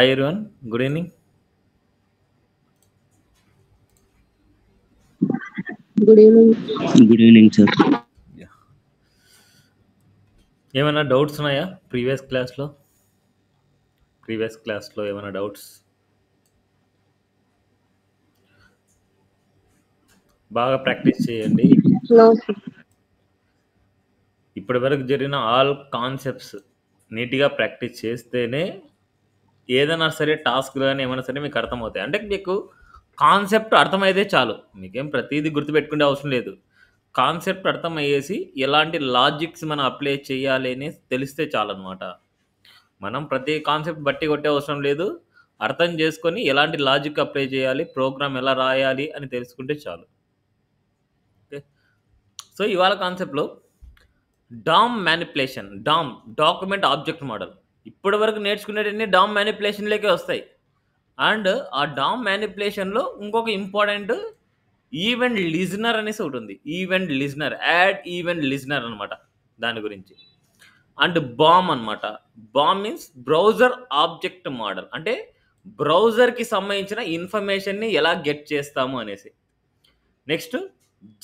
Hi everyone, good evening. Good evening. Good evening, sir. Yeah. ఏమైనా doubts ఉన్నాయా previous క్లాస్లో ఏమైనా డౌట్స్ బాగా ప్రాక్టీస్ చేయండి. No, sir. ఇప్పటి వరకు జరిగిన ఆల్ కాన్సెప్ట్స్ నీట్గా ప్రాక్టీస్ చేస్తేనే ఏదైనా సరే టాస్క్ కానీ ఏమైనా సరే మీకు అర్థమవుతాయి. అంటే మీకు కాన్సెప్ట్ అర్థమైతే చాలు, మీకేం ప్రతిదీ గుర్తుపెట్టుకునే అవసరం లేదు. కాన్సెప్ట్ అర్థమయ్యేసి ఎలాంటి లాజిక్స్ మనం అప్లై చేయాలి అని తెలిస్తే చాలన్నమాట. మనం ప్రతి కాన్సెప్ట్ బట్టి కొట్టే అవసరం లేదు. అర్థం చేసుకొని ఎలాంటి లాజిక్ అప్లై చేయాలి, ప్రోగ్రామ్ ఎలా రాయాలి అని తెలుసుకుంటే చాలు. ఓకే, సో ఇవాళ కాన్సెప్ట్లో డామ్ డాక్యుమెంట్ ఆబ్జెక్ట్ మోడల్. ఇప్పటి వరకు నేర్చుకునేటన్ని డామ్ మ్యానిపులేషన్లేకే వస్తాయి. అండ్ ఆ డామ్ మ్యానిపులేషన్లో ఇంకొక ఇంపార్టెంట్ ఈవెంట్ లిజనర్ అనేసి ఒకటి ఉంది. యాడ్ ఈవెంట్ లిజనర్ అనమాట దాని గురించి. అండ్ బామ్ అనమాట. Balm means browser object model, అంటే బ్రౌజర్కి సంబంధించిన ఇన్ఫర్మేషన్ని ఎలా గెట్ చేస్తాము అనేసి. నెక్స్ట్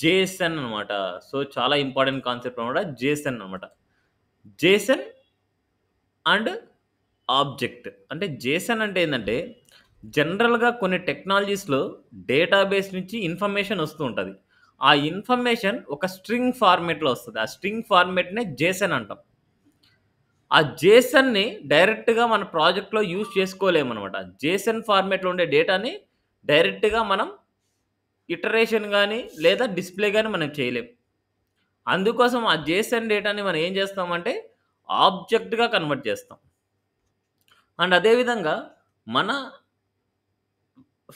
జేసన్ అనమాట. సో చాలా ఇంపార్టెంట్ కాన్సెప్ట్ అనమాట జేసన్ అనమాట. జేసన్ అండ్ ఆబ్జెక్ట్ అంటే జేసన్ అంటే ఏంటంటే జనరల్గా కొన్ని టెక్నాలజీస్లో డేటాబేస్ నుంచి ఇన్ఫర్మేషన్ వస్తూ ఉంటుంది. ఆ ఇన్ఫర్మేషన్ ఒక స్ట్రింగ్ ఫార్మేట్లో వస్తుంది. ఆ స్ట్రింగ్ ఫార్మేట్నే జేసన్ అంటాం. ఆ జేసన్ని డైరెక్ట్గా మన ప్రాజెక్ట్లో యూజ్ చేసుకోలేమన్నమాట. జేసన్ ఫార్మేట్లో ఉండే డేటాని డైరెక్ట్గా మనం ఇటరేషన్ కానీ లేదా డిస్ప్లే కానీ మనం చేయలేం. అందుకోసం ఆ జేసన్ డేటాని మనం ఏం చేస్తామంటే ఆబ్జెక్ట్గా కన్వర్ట్ చేస్తాం. అండ్ అదేవిధంగా మన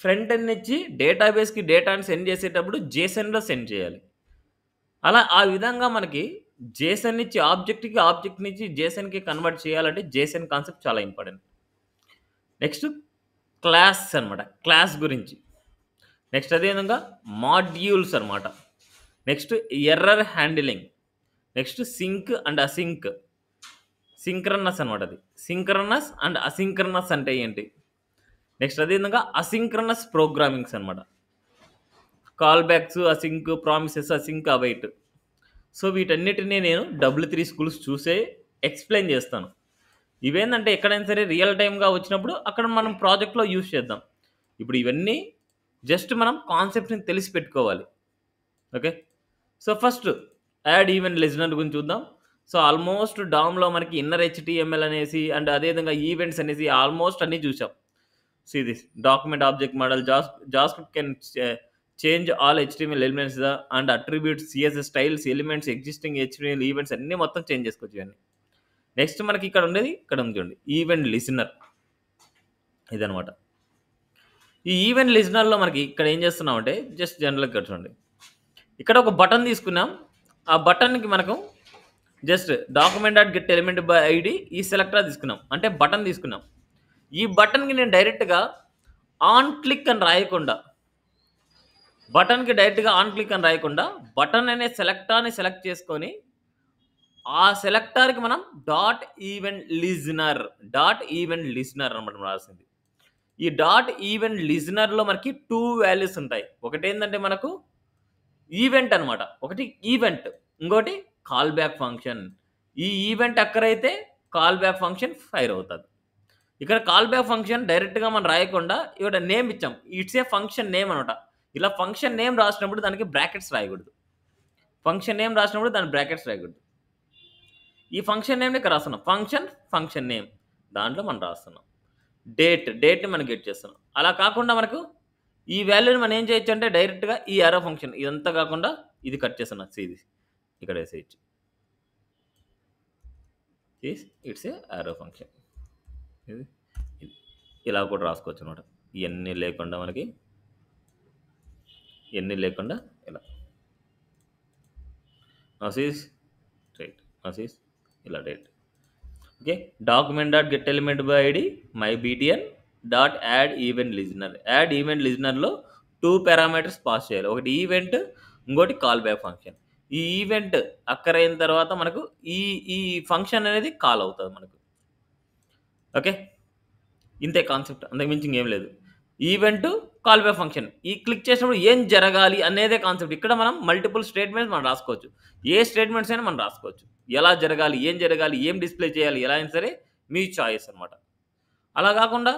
ఫ్రంట్ ఎండ్ నుంచి డేటాబేస్కి డేటాని సెండ్ చేసేటప్పుడు జేసన్లో సెండ్ చేయాలి. అలా ఆ విధంగా మనకి జేసన్ నుంచి ఆబ్జెక్ట్కి, ఆబ్జెక్ట్ నుంచి జేసన్కి కన్వర్ట్ చేయాలంటే జేసన్ కాన్సెప్ట్ చాలా ఇంపార్టెంట్. నెక్స్ట్ క్లాస్ అనమాట, క్లాస్ గురించి. నెక్స్ట్ అదేవిధంగా మాడ్యూల్స్ అనమాట. Next error handling. Next sync and async, synchronous అనమాట. అది సింక్రనస్ అండ్ అసింక్రనస్ అంటే ఏంటి. నెక్స్ట్ అదేవిధంగా అసింక్రనస్ ప్రోగ్రామింగ్స్ అనమాట. Callbacks, async, promises, async, await. So వీటన్నిటిని నేను W3 స్కూల్స్ చూసే ఎక్స్ప్లెయిన్ చేస్తాను. ఇవేంటంటే ఎక్కడైనా సరే రియల్ టైమ్గా వచ్చినప్పుడు అక్కడ మనం ప్రాజెక్ట్లో యూజ్ చేద్దాం. ఇప్పుడు ఇవన్నీ జస్ట్ మనం కాన్సెప్ట్ని తెలిసి పెట్టుకోవాలి. Okay, so first add event listener గురించి చూద్దాం. సో ఆల్మోస్ట్ డామ్లో మనకి ఇన్నర్ HTML అనేసి అండ్ అదేవిధంగా ఈవెంట్స్ అనేసి ఆల్మోస్ట్ అన్నీ చూసాం. See this document object model. JavaScript can change all HTML elements and attributes, CSS styles, elements, existing HTML events అన్నీ మొత్తం చేంజ్ చేసుకోవచ్చు ఇవన్నీ. నెక్స్ట్ మనకి ఇక్కడ ఉండేది ఇక్కడ ఉంది చూడండి, ఈవెంట్ లిజనర్. ఇదనమాట. ఈ ఈవెంట్ లిజనర్లో మనకి ఇక్కడ ఏం చేస్తున్నాం అంటే జస్ట్ జనరల్గా చూడండి, ఇక్కడ ఒక బటన్ తీసుకున్నాం. ఆ బటన్కి మనకు just document dot get element by ID ఈ సెలెక్టర్ తీసుకున్నాం, అంటే బటన్ తీసుకున్నాం. ఈ బటన్కి నేను డైరెక్ట్గా ఆన్ క్లిక్ అని రాయకుండా, బటన్ అనే సెలెక్టార్ని సెలెక్ట్ చేసుకొని ఆ సెలెక్టార్కి మనం డాట్ ఈవెంట్ లిజనర్ అనమాట రాసింది. ఈ డాట్ ఈవెంట్ లిజనర్లో మనకి 2 వాల్యూస్ ఉంటాయి. ఒకటి ఏంటంటే మనకు ఈవెంట్ అనమాట, ఒకటి ఈవెంట్, ఇంకోటి కాల్ బ్యాక్ ఫంక్షన్. ఈ ఈవెంట్ అక్కరైతే కాల్ బ్యాక్ ఫంక్షన్ ఫైర్ అవుతుంది. ఇక్కడ కాల్ బ్యాక్ ఫంక్షన్ డైరెక్ట్గా మనం రాయకుండా ఇక్కడ నేమ్ ఇచ్చాం, ఇట్స్ ఏ ఫంక్షన్ నేమ్ అనమాట. ఇలా ఫంక్షన్ నేమ్ రాసినప్పుడు దానికి బ్రాకెట్స్ రాయకూడదు. ఈ ఫంక్షన్ నేమ్ని ఇక్కడ రాస్తున్నాం, ఫంక్షన్ నేమ్ దాంట్లో మనం రాస్తున్నాం. డేట్ని మనం గెట్ చేస్తున్నాం. అలా కాకుండా మనకు ఈ వాల్యూని మనం ఏం చేయొచ్చు అంటే డైరెక్ట్గా ఈ యారో ఫంక్షన్ ఇదంతా కాకుండా ఇది కట్ చేస్తున్నాం. ఇది ఇక్కడ వేసేయచ్చు. It's a arrow function. ఇది ఇలా కూడా రాసుకోవచ్చు అనమాట. ఇవన్నీ లేకుండా మనకి ఇలా నసీస్ రైట్, నసీస్ ఇలా డేట్. Okay, document dot get element by ID my BTN dot add event లిజనర్లో 2 పారామీటర్స్ పాస్ చేయాలి. ఒకటి ఈవెంట్, ఇంకోటి కాల్ బ్యాక్ ఫంక్షన్. ఈ ఈవెంట్ అక్కరైన తర్వాత మనకు ఈ ఫంక్షన్ అనేది కాల్ అవుతుంది మనకు. ఓకే, ఇంతే కాన్సెప్ట్, అంతకు మించి ఇంకేం లేదు. Event call by function. ఈ క్లిక్ చేసినప్పుడు ఏం జరగాలి అనేదే కాన్సెప్ట్. ఇక్కడ మనం మల్టిపుల్ స్టేట్మెంట్స్ మనం రాసుకోవచ్చు. ఏ స్టేట్మెంట్స్ అయినా మనం రాసుకోవచ్చు. ఎలా జరగాలి, ఏం డిస్‌ప్లే చేయాలి, ఎలా అయినా సరే మీ చాయిస్ అనమాట. అలా కాకుండా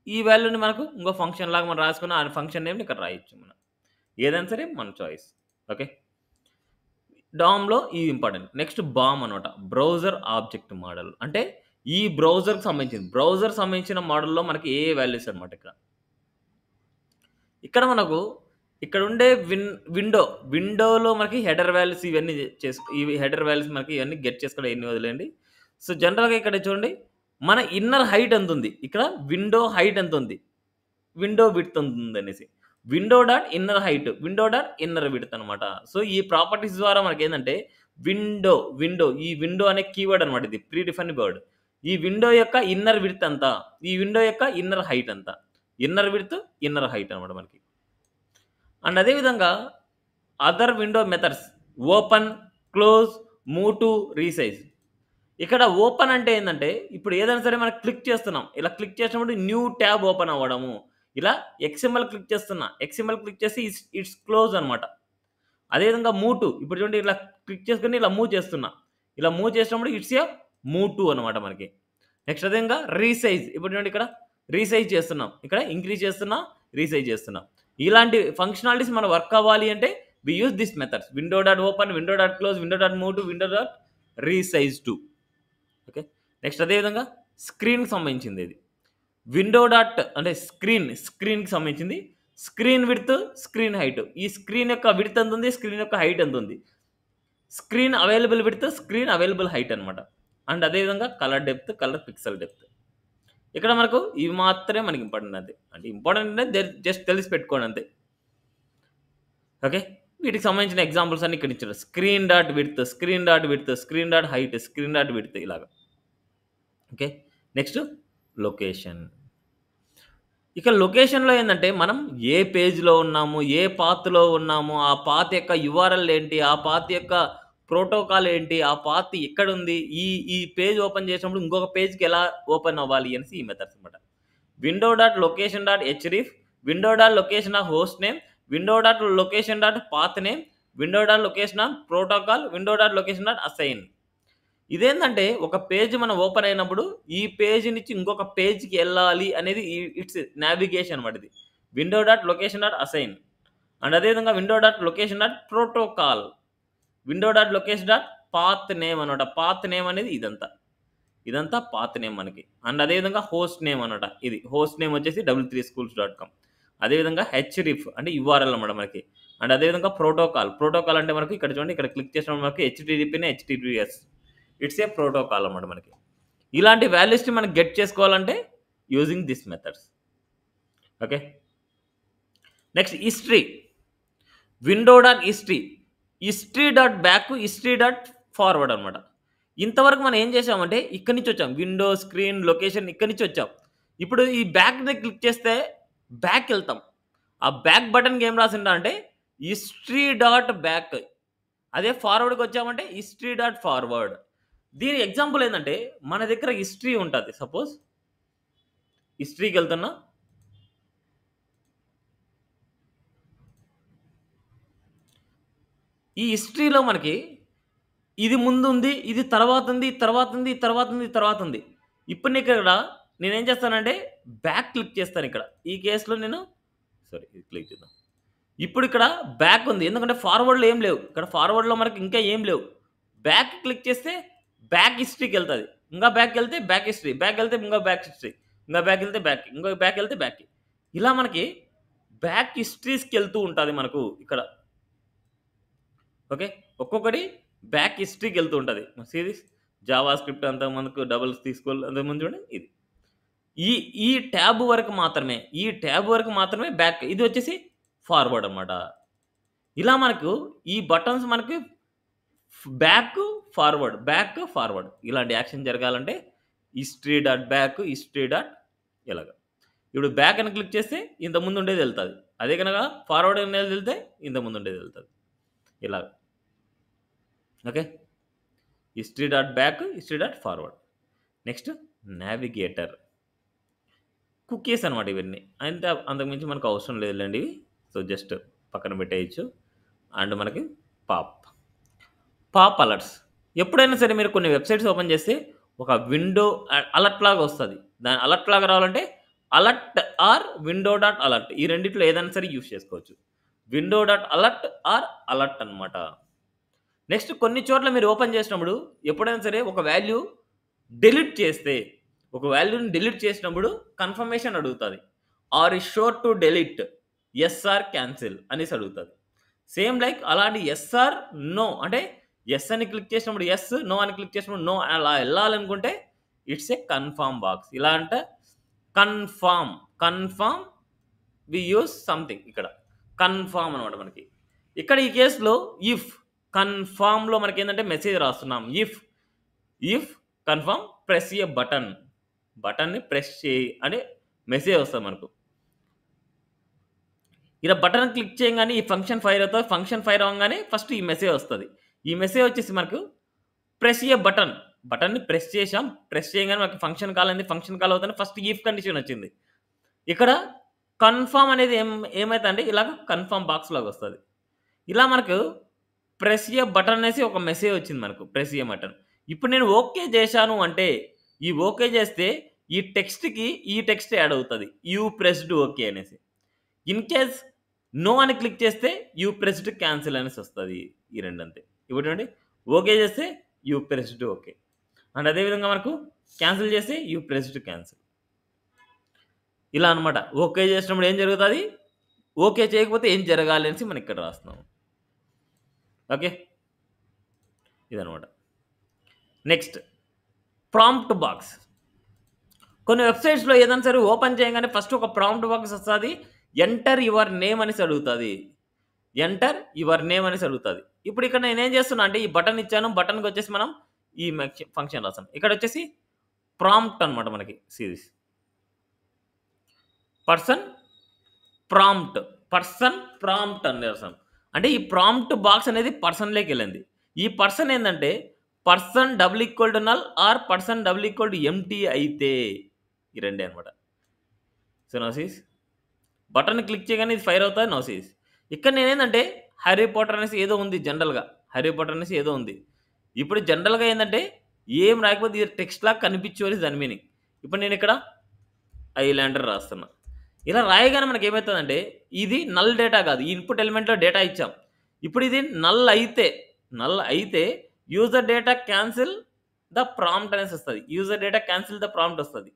ఈ వాల్యూని మనకు ఇంకో ఫంక్షన్ లాగా మనం రాసుకున్న ఆ ఫంక్షన్ నేమ్‌ని ఇక్కడ రాయొచ్చు మనం. ఏదైనా సరే మన చాయిస్. ఓకే. డామ్‌లో ఇది ఇంపార్టెంట్. నెక్స్ట్ బామ్ అనమాట. Browser object model. అంటే ఈ బ్రౌజర్‌కి సంబంధించింది. బ్రౌజర్ సంబంధించిన మోడల్‌లో మనకి ఏ వాల్యూస్ అనమాట ఇక్కడ. ఇక్కడ మనకు ఇక్కడుండే విండోలో మనకి హెడర్ వాల్యూస్ ఇవన్నీ ఇవి హెడర్ వాల్యూస్ మనకి ఇవన్నీ గెట్ చేసుకోవడం ఇయన్నీ వదిలేయండి. సో, జనరల్‌గా ఇక్కడ చూడండి మన ఇన్నర్ హైట్ ఎంతుంది. ఇక్కడ విండో హైట్ ఎంతుంది. విండో విడ్త్ ఎంతుందనేసి. Window dot inner height, window dot inner width అనమాట. సో, ఈ ప్రాపర్టీస్ ద్వారా మనకేందంటే విండో ఈ విండో అనే కీవర్డ్ అనమాట ఇది. Predefined word. ఈ విండో యొక్క ఇన్నర్ విడ్త్ ఎంత? ఈ విండో యొక్క ఇన్నర్ హైట్ ఎంత? ఇన్నర్ విడ్త్, ఇన్నర్ హైట్ అనమాట మనకి. అండ్ అదే విధంగా other window methods open, close, move to, resize. ఇక్కడ ఓపెన్ అంటే ఏందంటే ఇప్పుడు ఏదైనా సరే మనం క్లిక్ చేస్తున్నాం. ఇలా క్లిక్ చేసినప్పుడు న్యూ ట్యాబ్ ఓపెన్ అవ్వడము. ఇలా ఎక్స్ఎంఎల్ క్లిక్ చేస్తున్నా. ఎక్స్ఎంఎల్ క్లిక్ చేసి ఇట్స్ క్లోజ్ అనమాట. అదేవిధంగా మూవ్ టు ఇప్పుడు చూడండి ఇలా క్లిక్ చేసుకొని ఇలా మూవ్ చేస్తున్నా. ఇలా మూవ్ చేసినప్పుడు ఇట్స్ ఎ మూవ్ టు అనమాట మనకి. నెక్స్ట్ అదేవిధంగా రీసైజ్ ఇప్పుడు చూడండి ఇక్కడ రీసైజ్ చేస్తున్నాం. ఇక్కడ ఇంక్రీజ్ చేస్తున్నా, రీసైజ్ చేస్తున్నా. ఇలాంటి ఫంక్షనాలిటీస్ మన వర్క్ అవ్వాలి అంటే we use this methods. Window dot open, window dot close, window dot move to, window dot resize to. Okay. Next అదేవిధంగా స్క్రీన్‌కి సంబంధించింది ఇది. విండో డాట్ అంటే స్క్రీన్‌కి సంబంధించింది. Screen width, screen height. ఈ స్క్రీన్ యొక్క విడ్త్ ఎంతుంది? స్క్రీన్ యొక్క హైట్ ఎంతుంది? Screen available width, screen available height అనమాట. అండ్ అదేవిధంగా colour depth, colour pixel depth. ఇక్కడ మనకు ఇవి మాత్రమే మనకి ఇంపార్టెంట్ అంతే. అంటే ఇంపార్టెంట్ అంటే జస్ట్ తెలిసి పెట్టుకోండి అంతే. ఓకే. వీటికి సంబంధించిన ఎగ్జాంపుల్స్ అన్ని ఇక్కడ ఇచ్చారు. Screen dot width, screen dot width, screen dot height, screen dot width ఇలాగా. ఓకే. Next location. ఇక లొకేషన్‌లో ఏందంటే మనం ఏ పేజ్‌లో ఉన్నాము, ఏ పాత్‌లో ఉన్నాము, ఆ పాత్ యొక్క యూఆర్ఎల్ ఏంటి, ఆ పాత్ యొక్క ప్రోటోకాల్ ఏంటి, ఆ పాత్ ఎక్కడుంది, ఈ పేజ్ ఓపెన్ చేసినప్పుడు ఇంకొక పేజ్‌కి ఎలా ఓపెన్ అవ్వాలి అనేసి ఈ మెథడ్స్ అనమాట. Window dot location dot href, window dot location of host name, window dot location dot path name, window dot location of protocol, window dot location dot assign. ఇదేందంటే ఒక page మనం ఓపెన్ అయినప్పుడు ఈ page నుంచి ఇంకొక పేజ్‌కి ఎళ్ళాలి అనేది ఇట్స్ నావిగేషన్ అనమాట ఇది. Window dot location dot assign. And అదేవిధంగా window dot location dot protocol, window dot location dot path name అనమాట. పాత్ నేమ్ అనేది ఇదంతా. ఇదంతా పాత్ నేమ్ మనకి. అండ్ అదేవిధంగా హోస్ట్ నేమ్ అనమాట. ఇది హోస్ట్ నేమ్ వచ్చేసి w3schools.com. అదేవిధంగా హెచ్‌రిఫ్ అంటే యూఆర్ఎల్ అనమాట మనకి. అండ్ అదేవిధంగా ప్రోటోకాల్ అంటే మనకు ఇక్కడ చూడండి ఇక్కడ క్లిక్ చేసినప్పుడు మనకి హెచ్‌టిటిపినే హెచ్‌టిటిపిఎస్. ఇట్స్ ఏ ప్రోటోకాల్ అనమాట మనకి. ఇలాంటి వాల్యూస్‌ని మనం గెట్ చేసుకోవాలంటే using this methods. Okay. Next history. Window dot history dot back, history dot forward అనమాట. ఇంతవరకు మనం ఏం చేసామంటే ఇక్కడి నుంచి వచ్చాం. విండో, స్క్రీన్, లొకేషన్ ఇక్కడి నుంచి వచ్చాం. ఇప్పుడు ఈ బ్యాక్‌ని క్లిక్ చేస్తే బ్యాక్ ఎళ్తాం. ఆ బ్యాక్ బటన్‌కి ఏం రాసుంటా అంటే హిస్టరీ డాట్ బ్యాక్. అదే ఫార్వర్డ్‌కి వచ్చామంటే హిస్టరీ డాట్ ఫార్వర్డ్. దీని ఎగ్జాంపుల్ ఏందంటే మన దగ్గర హిస్టరీ ఉంటది. సపోజ్ హిస్టరీకెళ్తున్నా. ఈ హిస్టరీలో మనకి ఇది ముందుంది, ఇది తర్వాతుంది, తర్వాతుంది, తర్వాతుంది, తర్వాతుంది. ఇప్పుడు నీకిక్కడ నేనేం చేస్తానంటే బ్యాక్ క్లిక్ చేస్తానిక్కడ. ఈ కేస్‌లో నేను ఇది క్లిక్ చేద్దాం. ఇప్పుడు ఇక్కడ బ్యాక్ ఉంది. ఎందుకంటే ఫార్వర్డ్‌లో ఏం లేవు. ఇక్కడ ఫార్వర్డ్‌లో మనకి ఇంకా ఏం లేవు. బ్యాక్ క్లిక్ చేస్తే బ్యాక్ హిస్టరీకెళ్తది. ఇంకా బ్యాక్‌కెళ్తే బ్యాక్ హిస్టరీ, బ్యాక్‌కెళ్తే ఇంకో బ్యాక్ హిస్టరీ, ఇంకా బ్యాక్‌కెళ్తే బ్యాక్, ఇంకో బ్యాక్‌కెళ్తే బ్యాక్. ఇలా మనకి బ్యాక్ హిస్టరీస్‌కెళ్తూ ఉంటది మనకు ఇక్కడ. ఓకే. ఒక్కొక్కటి బ్యాక్ హిస్టరీకెళ్తూ ఉంటది. సీ దిస్ జావా స్క్రిప్ట్ అంతా మనకు డబుల్స్ తీసుకోవాలి అంతకుముందు చూడండి ఇది. ఈ ఈ ట్యాబ్ వరకు మాత్రమే బ్యాక్. ఇది వచ్చేసి ఫార్వర్డ్ అనమాట. ఇలా మనకు ఈ బటన్స్ మనకి బ్యాక్, ఫార్వర్డ్ ఇలాంటి యాక్షన్ జరగాలంటే history dot back, history dot ఇలాగ. ఇప్పుడు బ్యాక్ అని క్లిక్ చేస్తే ఇంతకు ముందు ఉండేది ఎళ్తది. అదే గనక ఫార్వర్డ్ అనేది ఎళ్తే ఇంతకు ముందు ఉండేది ఎళ్తది. ఇలాగ. Okay. History dot back, history dot forward. Next navigator. Cookies అనమాట ఇవన్నీ. అంతకుమించి మనకు అవసరం లేదులెండి ఇవి. సో, జస్ట్ పక్కన పెట్టేయొచ్చు. అండ్ మనకి పాప్. Pop alerts. ఎప్పుడైనా సరే మీరు కొన్ని వెబ్‌సైట్స్ ఓపెన్ చేస్తే ఒక విండో అలర్ట్ లాగా వస్తది. దాని అలర్ట్ లాగా రావాలంటే alert or window dot alert ఈ రెండిట్లో ఏదైనా సరే యూజ్ చేసుకోవచ్చు. Window dot alert or alert అనమాట. నెక్స్ట్ కొన్ని చోట్ల మీరు ఓపెన్ చేసినప్పుడు ఎప్పుడైనా సరే ఒక వాల్యూ డిలీట్ చేస్తే, ఒక వాల్యూని డిలీట్ చేసినప్పుడు కన్ఫర్మేషన్ అడుగుతది. Are is sure to delete? Yes or cancel అనేసి అడుగుతది. సేమ్ లైక్ అలాంటి యెస్ ఆర్ నో అంటే యెస్ అని క్లిక్ చేసినప్పుడు యెస్, నో అని క్లిక్ చేసినప్పుడు నో అలా ఎళ్ళాలనుకుంటే ఇట్స్ ఏ కన్ఫర్మ్ బాక్స్. ఇలా అంటే కన్ఫర్మ్ వి యూజ్ సంథింగ్ ఇక్కడ. కన్ఫర్మ్ అనమాట మనకి. ఇక్కడ ఈ కేస్‌లో ఇఫ్ కన్ఫర్మ్‌లో మనకేందంటే మెసేజ్ రాస్తున్నాం. If confirm press a button. బటన్‌ని ప్రెస్ చేయి అని మెసేజ్ వస్తది మనకు. ఇలా బటన్ క్లిక్ చేయంగానే ఈ ఫంక్షన్ ఫైర్ అవుతది. ఫంక్షన్ ఫైర్ అవ్వంగానే ఫస్ట్ ఈ మెసేజ్ వస్తది. ఈ మెసేజ్ వచ్చేసి మనకు ప్రెస్ ఎ బటన్. బటన్‌ని ప్రెస్ చేశాం. ప్రెస్ చేయంగానే మనకి ఫంక్షన్ కాల్ అయింది. ఫంక్షన్ కాల్ అవుతేనే ఫస్ట్ ఇఫ్ కండిషన్ వచ్చింది. ఇక్కడ కన్ఫర్మ్ అనేది ఏమైతదంటే ఇలాగ కన్ఫర్మ్ బాక్స్ లాగా వస్తది. ఇలా మనకు ప్రెస్ ఎ బటన్ అనేసి ఒక మెసేజ్ వచ్చింది మనకు. Press a button. ఇప్పుడు నేను ఓకే చేశాను అంటే, ఈ ఓకే చేస్తే ఈ టెక్స్ట్‌కి ఈ టెక్స్ట్ యాడ్ అవుతది. యూ ప్రెస్డ్ ఓకే అనేసి. ఇన్ కేస్ నో అని క్లిక్ చేస్తే యూ ప్రెస్డ్ క్యాన్సిల్ అనేసి వస్తది. ఈ రెండంతే. ఇప్పుడు చూడండి ఓకే చేస్తే యూ ప్రెస్డ్ ఓకే. అండ్ అదే విధంగా మనకు క్యాన్సిల్ చేస్తే యూ ప్రెస్డ్ క్యాన్సిల్. ఇలా అనమాట. ఓకే చేసినప్పుడు ఏం జరుగుతది? ఓకే చేయకపోతే ఏం జరగాలి అనేసి మనం ఇక్కడ రాస్తున్నాం. ఓకే. ఇదనమాట. Next prompt box. కొన్ని వెబ్‌సైట్స్‌లో ఏదైనా సరే ఓపెన్ చేయంగానే ఫస్ట్ ఒక ప్రాంప్ట్ బాక్స్ వస్తది. ఎంటర్ యువర్ నేమ్ అనేసి అడుగుతది. ఎంటర్ యువర్ నేమ్ అనేసి అడుగుతది. ఇప్పుడు ఇక్కడ నేనేం చేస్తున్నా అంటే ఈ బటన్ ఇచ్చాను. బటన్‌కొచ్చేసి మనం ఈ ఫంక్షన్ రాసాం. ఇక్కడొచ్చేసి ప్రాంప్ట్ అనమాట మనకి సిరీస్. పర్సన్ ప్రాంప్ట్ అని రాసాం. అంటే ఈ ప్రాంప్ట్ బాక్స్ అనేది పర్సన్‌లోకెళ్ళింది. ఈ పర్సన్ ఏందంటే person double equal to null or person double equal to empty అయితే ఈ రెండే అనమాట. So now sees button click చేయగానే ఇది ఫైర్ అవుతది. నౌ సీస్ ఇక్కడ నేనేందంటే హ్యారీ పాటర్ అనేసి ఏదో ఉంది జనరల్‌గా. హ్యారీ పాటర్ అనేసి ఏదో ఉంది. ఇప్పుడు జనరల్‌గా ఏందంటే ఏం రాయకపోతే ఇది టెక్స్ట్ లాగా కనిపించు అనేసి దాని మీనింగ్. ఇప్పుడు నేను ఇక్కడ ఐలాండర్ రాస్తున్నా. ఇలా రాయగానే మనకేమైతదంటే ఇది నల్ డేటా కాదు. ఈ ఇన్‌పుట్ ఎలిమెంట్‌లో డేటా ఇచ్చాం. ఇప్పుడు ఇది నల్ అయితే user data cancel the prompt అనేసి వస్తది. User data cancel the prompt వస్తది.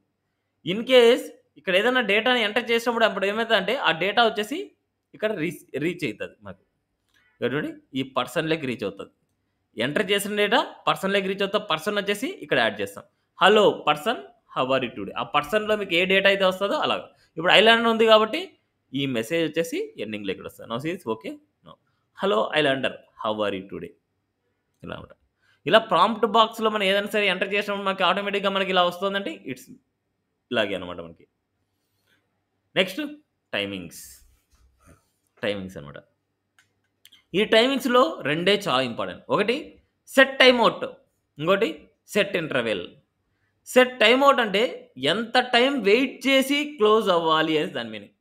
ఇన్ కేస్ ఇక్కడ ఏదైనా డేటాని ఎంటర్ చేసినప్పుడు అప్పుడు ఏమైతదంటే ఆ డేటా వచ్చేసి ఇక్కడ రీచ్ అయితది మాకు. ఇక్కడ చూడండి ఈ పర్సన్‌లోకి రీచ్ అవుతది. ఎంటర్ చేసిన డేటా పర్సన్‌లోకి రీచ్ అవుతా పర్సన్ వచ్చేసి ఇక్కడ యాడ్ చేస్తాం. Hello person how are you today? ఆ పర్సన్‌లో మీకు ఏ డేటా అయితే వస్తదో అలాగా. ఇప్పుడు ఐలాండర్ ఉంది కాబట్టి ఈ మెసేజ్ వచ్చేసి ఎండింగ్‌లో ఇక్కడ వస్తది. Now sees okay. No. Hello islander how are you today? ఇలా ఉంటది. ఇలా ప్రాంప్ట్ బాక్స్‌లో మనం ఏదైనా సరే ఎంటర్ చేసినప్పుడు మనకి ఆటోమేటిక్‌గా మనకి ఇలా వస్తుందంటే ఇట్స్ ఇలాగే అనమాట మనకి. నెక్స్ట్ టైమింగ్స్ అనమాట. ఈ టైమింగ్స్‌లో రెండే చాలా ఇంపార్టెంట్. ఒకటి సెట్ టైమ్ అవుట్. ఇంకోటి set interval. Set time out అంటే ఎంత టైం వెయిట్ చేసి క్లోజ్ అవ్వాలి అనేసి దాని మీనింగ్.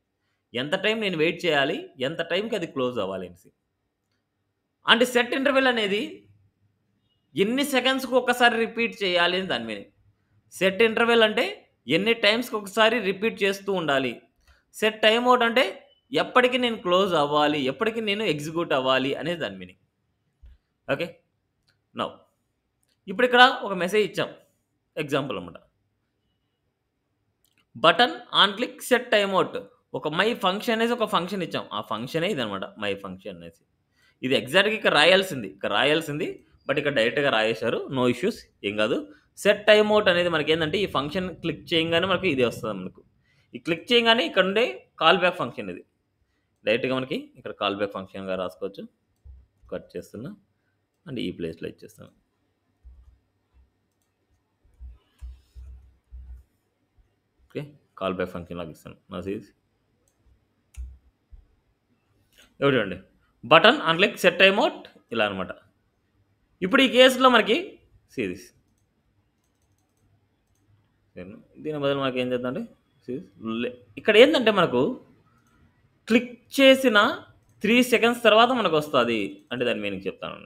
ఎంత టైం నేను వెయిట్ చేయాలి? ఎంత టైంకి అది క్లోజ్ అవ్వాలి అనేసి. అంటే సెట్ ఇంటర్వెల్ అనేది ఎన్ని సెకండ్స్‌కి ఒక్కసారి రిపీట్ చేయాలి అని దాని మీనింగ్. సెట్ ఇంటర్వెల్ అంటే ఎన్ని టైమ్స్‌కి ఒకసారి రిపీట్ చేస్తూ ఉండాలి. సెట్ టైమ్ అవుట్ అంటే ఎప్పటికి నేను క్లోజ్ అవ్వాలి, ఎప్పటికి నేను ఎగ్జిక్యూట్ అవ్వాలి అనేది దాని మీనింగ్. ఓకే. నౌ ఇప్పుడు ఇక్కడ ఒక మెసేజ్ ఇచ్చాం. ఎగ్జాంపుల్ అనమాట. Button on click set time out. ఒక మై ఫంక్షన్ అనేసి ఒక ఫంక్షన్ ఇచ్చాం. ఆ ఫంక్షనే ఇదనమాట మై ఫంక్షన్ అనేసి. ఇది ఎగ్జాక్ట్‌గా ఇక్కడ రాయాల్సింది. బట్ ఇక్కడ డైరెక్ట్‌గా రాయేశారు. నో ఇష్యూస్ ఏం కాదు. సెట్ టైమ్ అవుట్ అనేది మనకేందంటే ఈ ఫంక్షన్ క్లిక్ చేయంగానే మనకి ఇదే వస్తది మనకు. ఈ క్లిక్ చేయంగానే ఇక్కడ ఉండే కాల్ బ్యాక్ ఫంక్షన్ ఇది. డైరెక్ట్‌గా మనకి ఇక్కడ కాల్ బ్యాక్ ఫంక్షన్‌గా రాసుకోవచ్చు. కట్ చేస్తున్నా. అండ్ ఈ ప్లేస్‌లో ఇచ్చేస్తాను. ఓకే. కాల్ బ్యాక్ ఫంక్షన్ లాగా ఇస్తాను. నౌ సీస్ ఇప్పుడు చూడండి. Button on click set time out ఇలా అనమాట. ఇప్పుడు ఈ కేస్‌లో మనకి సిరీస్ దీని బదులు మనకి ఏం చేద్దామంటే ఇక్కడ ఏంటంటే మనకు క్లిక్ చేసిన 3 సెకండ్స్ తర్వాత మనకు వస్తుంది అంటే దాని మీనింగ్ చెప్తాను.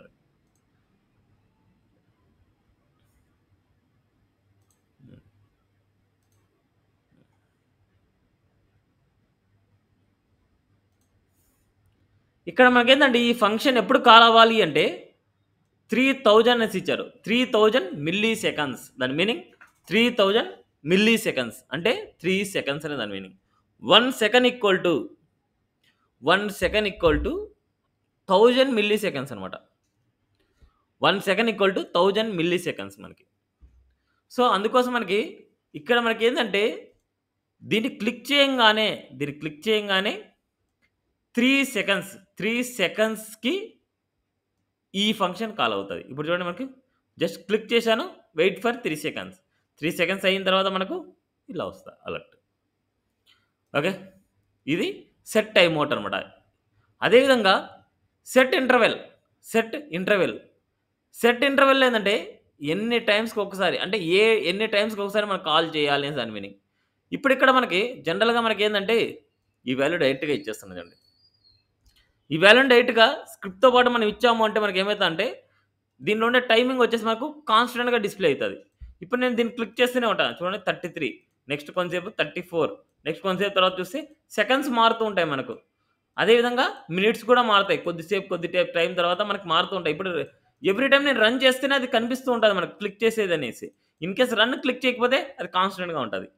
ఇక్కడ మనకేంటంటే ఈ ఫంక్షన్ ఎప్పుడు కాల్ అవ్వాలి అంటే 3000 అనేసి ఇచ్చారు. 3000 మిల్లీ సెకండ్స్ దాని మీనింగ్ 3000 మిల్లీ సెకండ్స్ అంటే 3 సెకండ్స్ అనే దాని meaning. 1 second equal to 1000 milli seconds అనమాట. 1 second equal to 1000 milli seconds మనకి. సో అందుకోసం మనకి ఇక్కడ మనకి ఏంటంటే దీన్ని క్లిక్ చేయంగానే 3 సెకండ్స్కి ఈ ఫంక్షన్ కాల్ అవుతుంది. ఇప్పుడు చూడండి మనకి జస్ట్ క్లిక్ చేశాను, వెయిట్ ఫర్ 3 సెకండ్స్. 3 సెకండ్స్ అయిన తర్వాత మనకు ఇలా వస్తుంది అలర్ట్. ఓకే, ఇది సెట్ టైం అవుట్ అనమాట. అదేవిధంగా సెట్ ఇంటర్వెల్ ఏంటంటే ఎన్ని టైమ్స్కి ఒకసారి అంటే ఎన్ని టైమ్స్కి ఒకసారి మనం కాల్ చేయాలి అని దాని మీనింగ్. ఇప్పుడు ఇక్కడ మనకి జనరల్గా మనకి ఏంటంటే ఈ వాల్యూ డైరెక్ట్గా ఇచ్చేస్తున్నదండి. ఈ వాల్యూని డైరెక్ట్గా స్క్రిప్ట్తో పాటు మనం ఇచ్చాము అంటే మనకి ఏమవుతుంది అంటే దీనిలో ఉండే టైమింగ్ వచ్చేసి మనకు కాన్స్టెంట్గా డిస్ప్లే అవుతుంది. ఇప్పుడు నేను దీన్ని క్లిక్ చేస్తూనే ఉంటాను. చూడండి 33, నెక్స్ట్ కొంతసేపు 34, నెక్స్ట్ కొంతసేపు తర్వాత చూస్తే సెకండ్స్ మారుతూ ఉంటాయి మనకు. అదేవిధంగా మినిట్స్ కూడా మారుతాయి. కొద్ది టైం తర్వాత మనకు మారుతూ ఉంటాయి. ఇప్పుడు ఎవ్రీ టైం నేను రన్ చేస్తేనే అది కనిపిస్తూ ఉంటుంది మనకు క్లిక్ చేసేది అనేసి. ఇన్ కేస్ రన్ క్లిక్ చేయకపోతే అది కాన్స్టెంట్గా ఉంటుంది.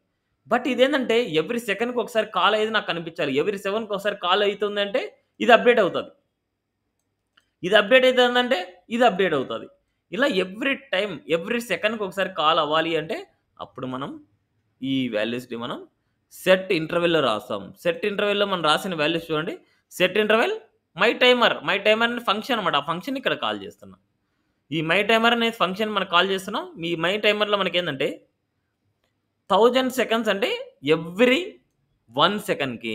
బట్ ఇదేంటంటే ఎవ్రీ సెకండ్కి ఒకసారి కాల్ అయ్యేది నాకు కనిపించాలి. ఎవ్రీ సెకండ్కి ఒకసారి కాల్ అవుతుందంటే ఇది అప్డేట్ అవుతుంది. ఇది అప్డేట్ అవుతుందంటే ఇది అప్డేట్ అవుతుంది. ఇలా ఎవ్రీ సెకండ్కి ఒకసారి కాల్ అవ్వాలి అంటే అప్పుడు మనం ఈ వాల్యూస్ని మనం సెట్ ఇంటర్వెల్లో రాస్తాం. సెట్ ఇంటర్వెల్లో మనం రాసిన వాల్యూస్ చూడండి. సెట్ ఇంటర్వెల్ మై టైమర్ అనే ఫంక్షన్ అనమాట. ఆ ఫంక్షన్ ఇక్కడ కాల్ చేస్తున్నాం. ఈ మై టైమర్ అనే ఫంక్షన్ మనం కాల్ చేస్తున్నాం. ఈ మై టైమర్లో మనకి ఏంటంటే 1000 సెకండ్స్ అంటే ఎవ్రీ 1 సెకండ్కి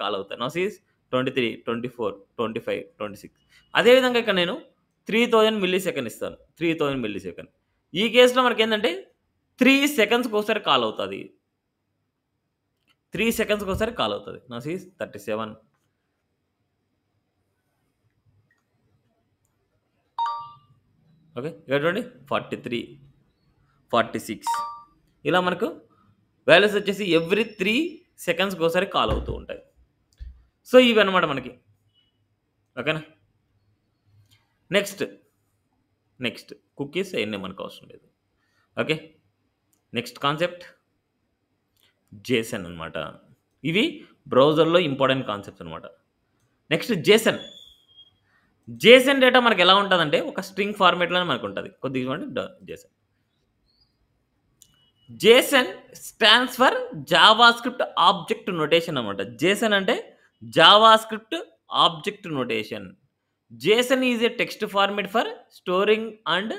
కాల్ అవుతాయి. Now sees 23, 24, 25, 26. అదేవిధంగా ఇక్కడ నేను 3000 మిల్లీ సెకండ్ ఇస్తాను. 3000 మిల్లీ సెకండ్. ఈ కేసులో మనకి ఏంటంటే 3 సెకండ్స్కి ఒకసారి కాల్ అవుతుంది. 3 సెకండ్స్కి ఒకసారి కాల్ అవుతుంది. Now Cs 37. ఓకే, ఇక్కడ చూడండి 43, 46. ఇలా మనకు వాల్యూస్ వచ్చేసి ఎవ్రీ 3 సెకండ్స్కి ఒకసారి కాల్ అవుతూ ఉంటాయి. సో ఇవి అనమాట మనకి. ఓకేనా, నెక్స్ట్ కుకీస్ అవన్నీ మనకు అవసరం లేదు. ఓకే, నెక్స్ట్ కాన్సెప్ట్ జేసన్ అనమాట. ఇవి బ్రౌజర్లో ఇంపార్టెంట్ కాన్సెప్ట్స్ అనమాట. నెక్స్ట్ జేసన్ డేటా మనకి ఎలా ఉంటుందంటే ఒక స్ట్రింగ్ ఫార్మేట్లోనే మనకు ఉంటుంది. కొద్దిగా చూడండి Jason stands for JavaScript object notation అనమాట. జేసన్ అంటే JavaScript object notation. Jason is a text format for storing and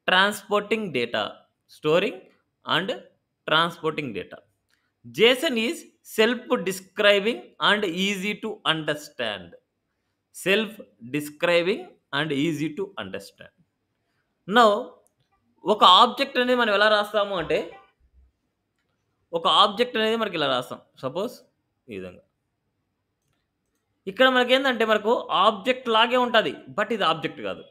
transporting data. JSON is self-describing and easy to understand. Now, ఒక ఆబ్జెక్ట్ అనేది మనం ఎలా రాస్తాము అంటే ఒక ఆబ్జెక్ట్ అనేది మనకి ఇలా రాస్తాం. సపోజ్ ఈ విధంగా. ఇక్కడ మనకేంటంటే మనకు ఆబ్జెక్ట్ లాగే ఉంటుంది. బట్ ఇది ఆబ్జెక్ట్ కాదు.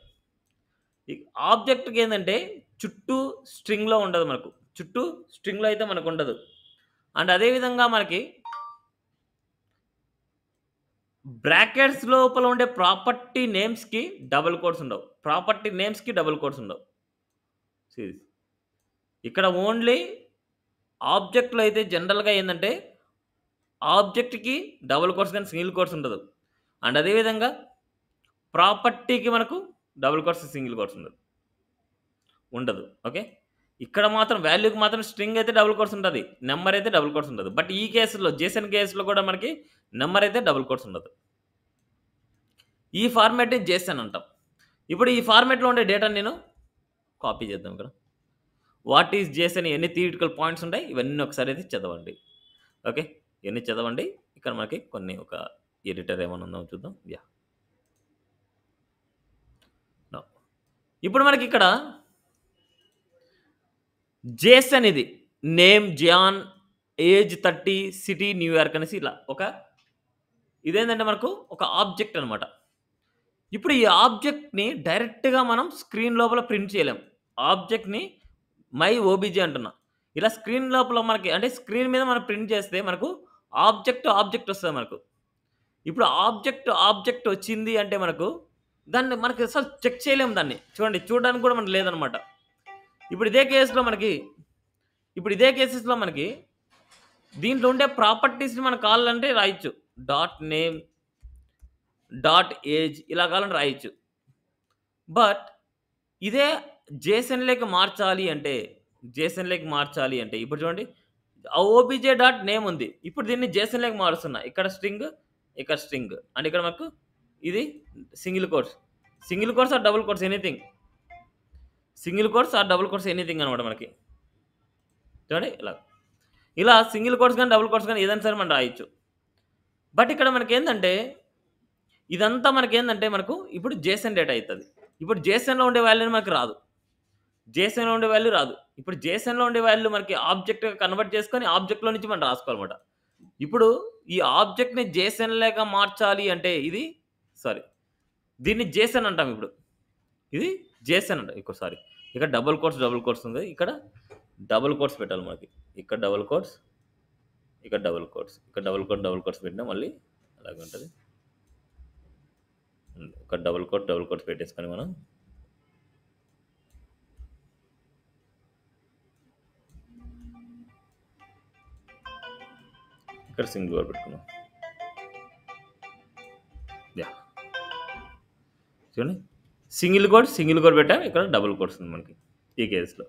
ఈ ఆబ్జెక్ట్కి ఏంటంటే చుట్టూ స్ట్రింగ్లో ఉండదు. మనకు చుట్టూ స్ట్రింగ్లో అయితే మనకు ఉండదు. అండ్ అదేవిధంగా మనకి బ్రాకెట్స్ లోపల ఉండే ప్రాపర్టీ నేమ్స్కి డబుల్ కోట్స్ ఉండవు. ఇక్కడ ఓన్లీ ఆబ్జెక్ట్లో అయితే జనరల్గా ఏంటంటే ఆబ్జెక్ట్కి డబుల్ కోట్స్ కానీ సింగిల్ కోట్స్ ఉండదు. అండ్ అదేవిధంగా ప్రాపర్టీకి మనకు డబుల్ కోట్స్ సింగిల్ కోట్స్ ఉండదు. ఓకే, ఇక్కడ మాత్రం వాల్యూకి మాత్రం స్ట్రింగ్ అయితే డబుల్ కోట్స్ ఉంటుంది, నెంబర్ అయితే డబుల్ కోట్స్ ఉండదు. బట్ ఈ కేసులో జేసన్ కేసులో కూడా మనకి నెంబర్ అయితే డబుల్ కోట్స్ ఉండదు. ఈ ఫార్మాట్ జేసన్ అంటాం. ఇప్పుడు ఈ ఫార్మాట్లో ఉండే డేటాను నేను కాపీ చేద్దాం. ఇక్కడ వాట్ ఈజ్ జేసన్, ఎన్ని థియరిటికల్ పాయింట్స్ ఉంటాయి ఇవన్నీ ఒకసారి అయితే చదవండి. ఓకే, ఇవన్నీ చదవండి. ఇక్కడ మనకి కొన్ని ఒక ఎడిటర్ ఏమైనా ఉందో చూద్దాం. ఇప్పుడు మనకి ఇక్కడ జేసన్ ఇది name John age 30 city New York అనేసి ఇలా ఇదేంటంటే మనకు ఒక ఆబ్జెక్ట్ అనమాట. ఇప్పుడు ఈ ఆబ్జెక్ట్‌ని డైరెక్ట్‌గా మనం స్క్రీన్ లోపల ప్రింట్ చేయలేం. ఆబ్జెక్ట్‌ని మై ఓబీజే అంటున్నా. ఇలా స్క్రీన్ లోపల మనకి అంటే స్క్రీన్ మీద మనం ప్రింట్ చేస్తే మనకు ఆబ్జెక్ట్ వస్తది మనకు. ఇప్పుడు ఆబ్జెక్ట్ వచ్చింది అంటే దాన్ని మనకి అసలు చెక్ చేయలేము దాన్ని. చూడండి చూడడానికి కూడా మనకు లేదనమాట. ఇప్పుడు ఇదే కేస్‌లో మనకి కేసెస్‌లో మనకి దీంట్లో ఉండే ప్రాపర్టీస్‌ని మనకు కావాలంటే రాయొచ్చు. డాట్ నేమ్, డాట్ ఏజ్ ఇలా కావాలంటే రాయొచ్చు. బట్ ఇదే జేసన్‌లోకి మార్చాలి అంటే ఇప్పుడు చూడండి ఓబీజే డాట్ నేమ్ ఉంది. ఇప్పుడు దీన్ని జేసన్‌లోకి మారుస్తున్నా. ఇక్కడ స్ట్రింగ్, ఇక్కడ స్ట్రింగ్. అండ్ ఇక్కడ మనకు ఇది single quotes. Single quotes or double quotes anything. Single quotes or double quotes anything అనమాట మనకి. చూడండి ఇలా సింగిల్ కోట్స్ గాని, డబుల్ కోట్స్ గాని ఏదైనా సరే మనం రాయొచ్చు. బట్ ఇక్కడ మనకేందంటే ఇదంతా మనకు ఇప్పుడు జేసన్ డేటా అయితది. ఇప్పుడు జేసన్‌లో ఉండే వాల్యూ మనకు రాదు. జేసన్‌లో ఉండే వాల్యూ రాదు. ఇప్పుడు జేసన్‌లో ఉండే వాల్యూ మనకి ఆబ్జెక్ట్‌గా కన్వర్ట్ చేసుకొని ఆబ్జెక్ట్‌లో నుంచి మనం రాసుకోవాలన్నమాట. ఇప్పుడు ఈ ఆబ్జెక్ట్‌ని జేసన్‌లాగా మార్చాలి అంటే దీన్ని జేసన్ అంటాం ఇప్పుడు. ఇది జేసన్ అంటాం. ఇక్కడ డబుల్ కోట్స్ ఉంది. ఇక్కడ డబుల్ కోట్స్ పెట్టాలి మనకి. ఇక్కడ డబుల్ కోట్స్, ఇక్కడ డబుల్ కోట్స్, ఇక్కడ డబుల్ కోట్స్ పెట్టినా మళ్ళీ అలాగే ఉంటది. ఒక డబుల్ కోట్స్ పెట్టేసుకొని మనం ఇక్కడ సింగిల్ కోట్ పెట్టుకున్నాం. చూడండి సింగిల్ కోట్ పెట్టాం. ఇక్కడ డబుల్ కోట్స్ ఉంది మనకి ఈ కేసులో.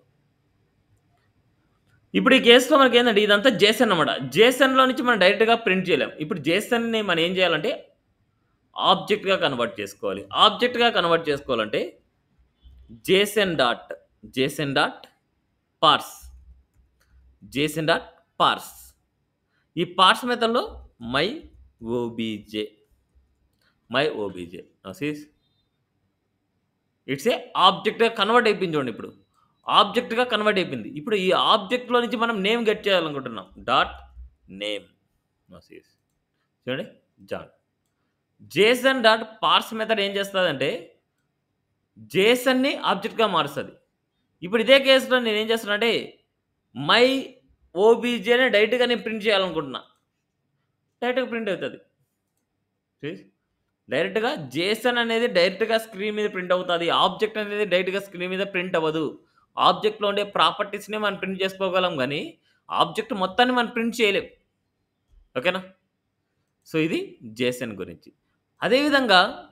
ఇప్పుడు ఈ కేసులో మనకి ఏంటంటే ఇదంతా జేసన్ అనమాట. జేసన్‌లో నుంచి మనం డైరెక్ట్‌గా ప్రింట్ చేయలేం. ఇప్పుడు జేసన్‌ని మనం ఏం చేయాలంటే ఆబ్జెక్ట్‌గా కన్వర్ట్ చేసుకోవాలి. ఆబ్జెక్ట్‌గా కన్వర్ట్ చేసుకోవాలంటే జేసన్ డాట్ పార్స్. ఈ పార్స్ మెథడ్‌లో my OBJ now see it's a ఆబ్జెక్ట్‌గా కన్వర్ట్ అయిపోయింది చూడండి ఇప్పుడు. ఆబ్జెక్ట్‌గా కన్వర్ట్ అయిపోయింది. ఇప్పుడు ఈ ఆబ్జెక్ట్‌లో నుంచి మనం నేమ్ గెట్ చేయాలనుకుంటున్నాం. డాట్ నేమ్ నౌ సీ చూడండి John. JSON dot parse method ఏం చేస్తదంటే జేసన్‌ని ఆబ్జెక్ట్‌గా మారుస్తది. ఇప్పుడు ఇదే కేసులో నేనేం చేస్తున్నానంటే మై ఓబీజేని డైరెక్ట్‌గా నేను ప్రింట్ చేయాలనుకుంటున్నా. డైరెక్ట్‌గా ప్రింట్ అవుతది. డైరెక్ట్‌గా జేసన్ అనేది డైరెక్ట్‌గా స్క్రీన్ మీద ప్రింట్ అవుతది. ఆబ్జెక్ట్ అనేది డైరెక్ట్‌గా స్క్రీన్ మీద ప్రింట్ అవ్వదు. ఆబ్జెక్ట్‌లో ఉండే ప్రాపర్టీస్‌నే మనం ప్రింట్ చేసుకోగలం గానీ, ఆబ్జెక్ట్ మొత్తాన్ని మనం ప్రింట్ చేయలేం. ఓకేనా? సో, ఇది జేసన్ గురించి. అదేవిధంగా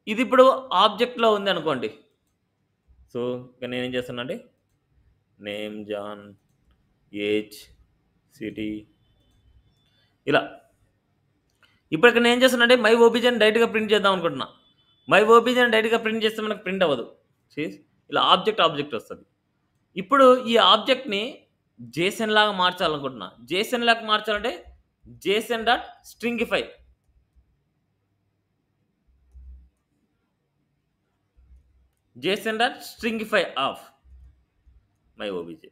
ఇదిప్పుడు ఆబ్జెక్ట్‌లో ఉందనుకోండి. సో, ఇక నేనేం చేస్తున్నానంటే నేమ్, జాన్, ఏజ్, సిటీ ఇలా. ఇప్పుడు ఇక్కడ నేనేం చేస్తున్నానంటే మై ఓబీజేని డైరెక్ట్‌గా ప్రింట్ చేద్దాం అనుకుంటున్నా. మై ఓబీజేని డైరెక్ట్‌గా ప్రింట్ చేస్తే మనకు ప్రింట్ అవ్వదు. ఇలా ఆబ్జెక్ట్ వస్తది. ఇప్పుడు ఈ ఆబ్జెక్ట్‌ని జేసన్ లాగా మార్చాలనుకుంటున్నా. జేసన్ లాగా మార్చాలంటే JSON dot stringify. Of my OBJ.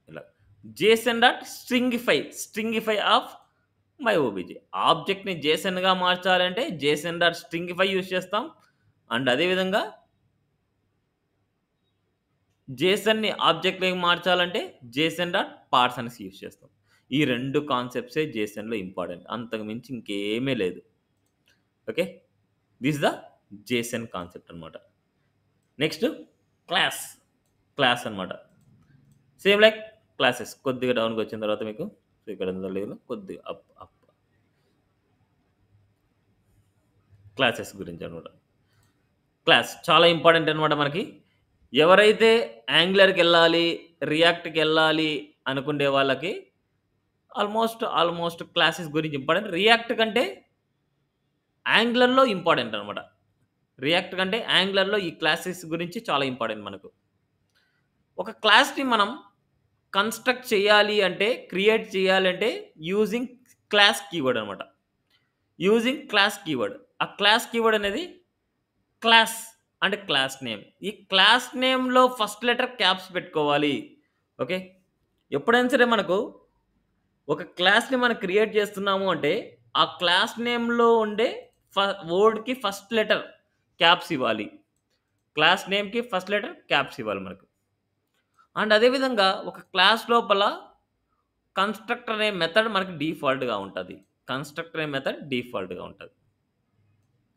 ఇలా JSON dot stringify of my OBJ. ఆబ్జెక్ట్‌ని జేసన్‌గా మార్చాలంటే జేసన్ డాట్ స్ట్రింగిఫై యూజ్ చేస్తాం. అండ్ అదేవిధంగా జేసన్‌ని ఆబ్జెక్ట్‌లోకి మార్చాలంటే జేసన్ డాట్ పార్ట్స్ అనేసి యూజ్ చేస్తాం. ఈ 2 కాన్సెప్ట్సే జేసన్‌లో ఇంపార్టెంట్. అంతకు మించి ఇంకేమీ లేదు. Okay. This the Jason concept అనమాట. నెక్స్ట్ క్లాస్ అనమాట. సేమ్ లైక్ క్లాసెస్ కొద్దిగా డౌన్‌కి వచ్చిన తర్వాత మీకు ఇక్కడ లేదు కొద్దిగా అప్ క్లాసెస్ గురించి అనమాట. క్లాస్ చాలా ఇంపార్టెంట్ అనమాట మనకి. ఎవరైతే యాంగులర్‌కెళ్ళాలి, రియాక్ట్‌కెళ్ళాలి అనుకునే వాళ్ళకి ఆల్మోస్ట్ క్లాసెస్ గురించి ఇంపార్టెంట్. రియాక్ట్ కంటే యాంగులర్‌లో ఇంపార్టెంట్ అనమాట. రియాక్ట్ కంటే యాంగులర్‌లో ఈ క్లాసెస్ గురించి చాలా ఇంపార్టెంట్ మనకు. ఒక క్లాస్‌ని మనం కన్‌స్ట్రక్ట్ చేయాలి అంటే, క్రియేట్ చేయాలి అంటే యూజింగ్ క్లాస్ కీవర్డ్ అనమాట. ఆ క్లాస్ కీవర్డ్ అనేది క్లాస్ అంటే క్లాస్ నేమ్. ఈ క్లాస్ నేమ్‌లో ఫస్ట్ లెటర్ క్యాప్స్ పెట్టుకోవాలి. ఓకే. ఎప్పుడైనా సరే మనకు ఒక క్లాస్‌ని మనం క్రియేట్ చేస్తున్నాము అంటే, ఆ క్లాస్ నేమ్‌లో ఉండే వర్డ్‌కి ఫస్ట్ లెటర్ క్యాప్స్ ఇవ్వాలి. క్లాస్ నేమ్‌కి ఫస్ట్ లెటర్ క్యాప్స్ ఇవ్వాలి మనకు. అండ్ అదే విధంగా ఒక క్లాస్ లోపల కన్‌స్ట్రక్టర్ అనే మెథడ్ మనకి డిఫాల్ట్‌గా ఉంటది. కన్‌స్ట్రక్టర్ అనే మెథడ్ డిఫాల్ట్‌గా ఉంటది.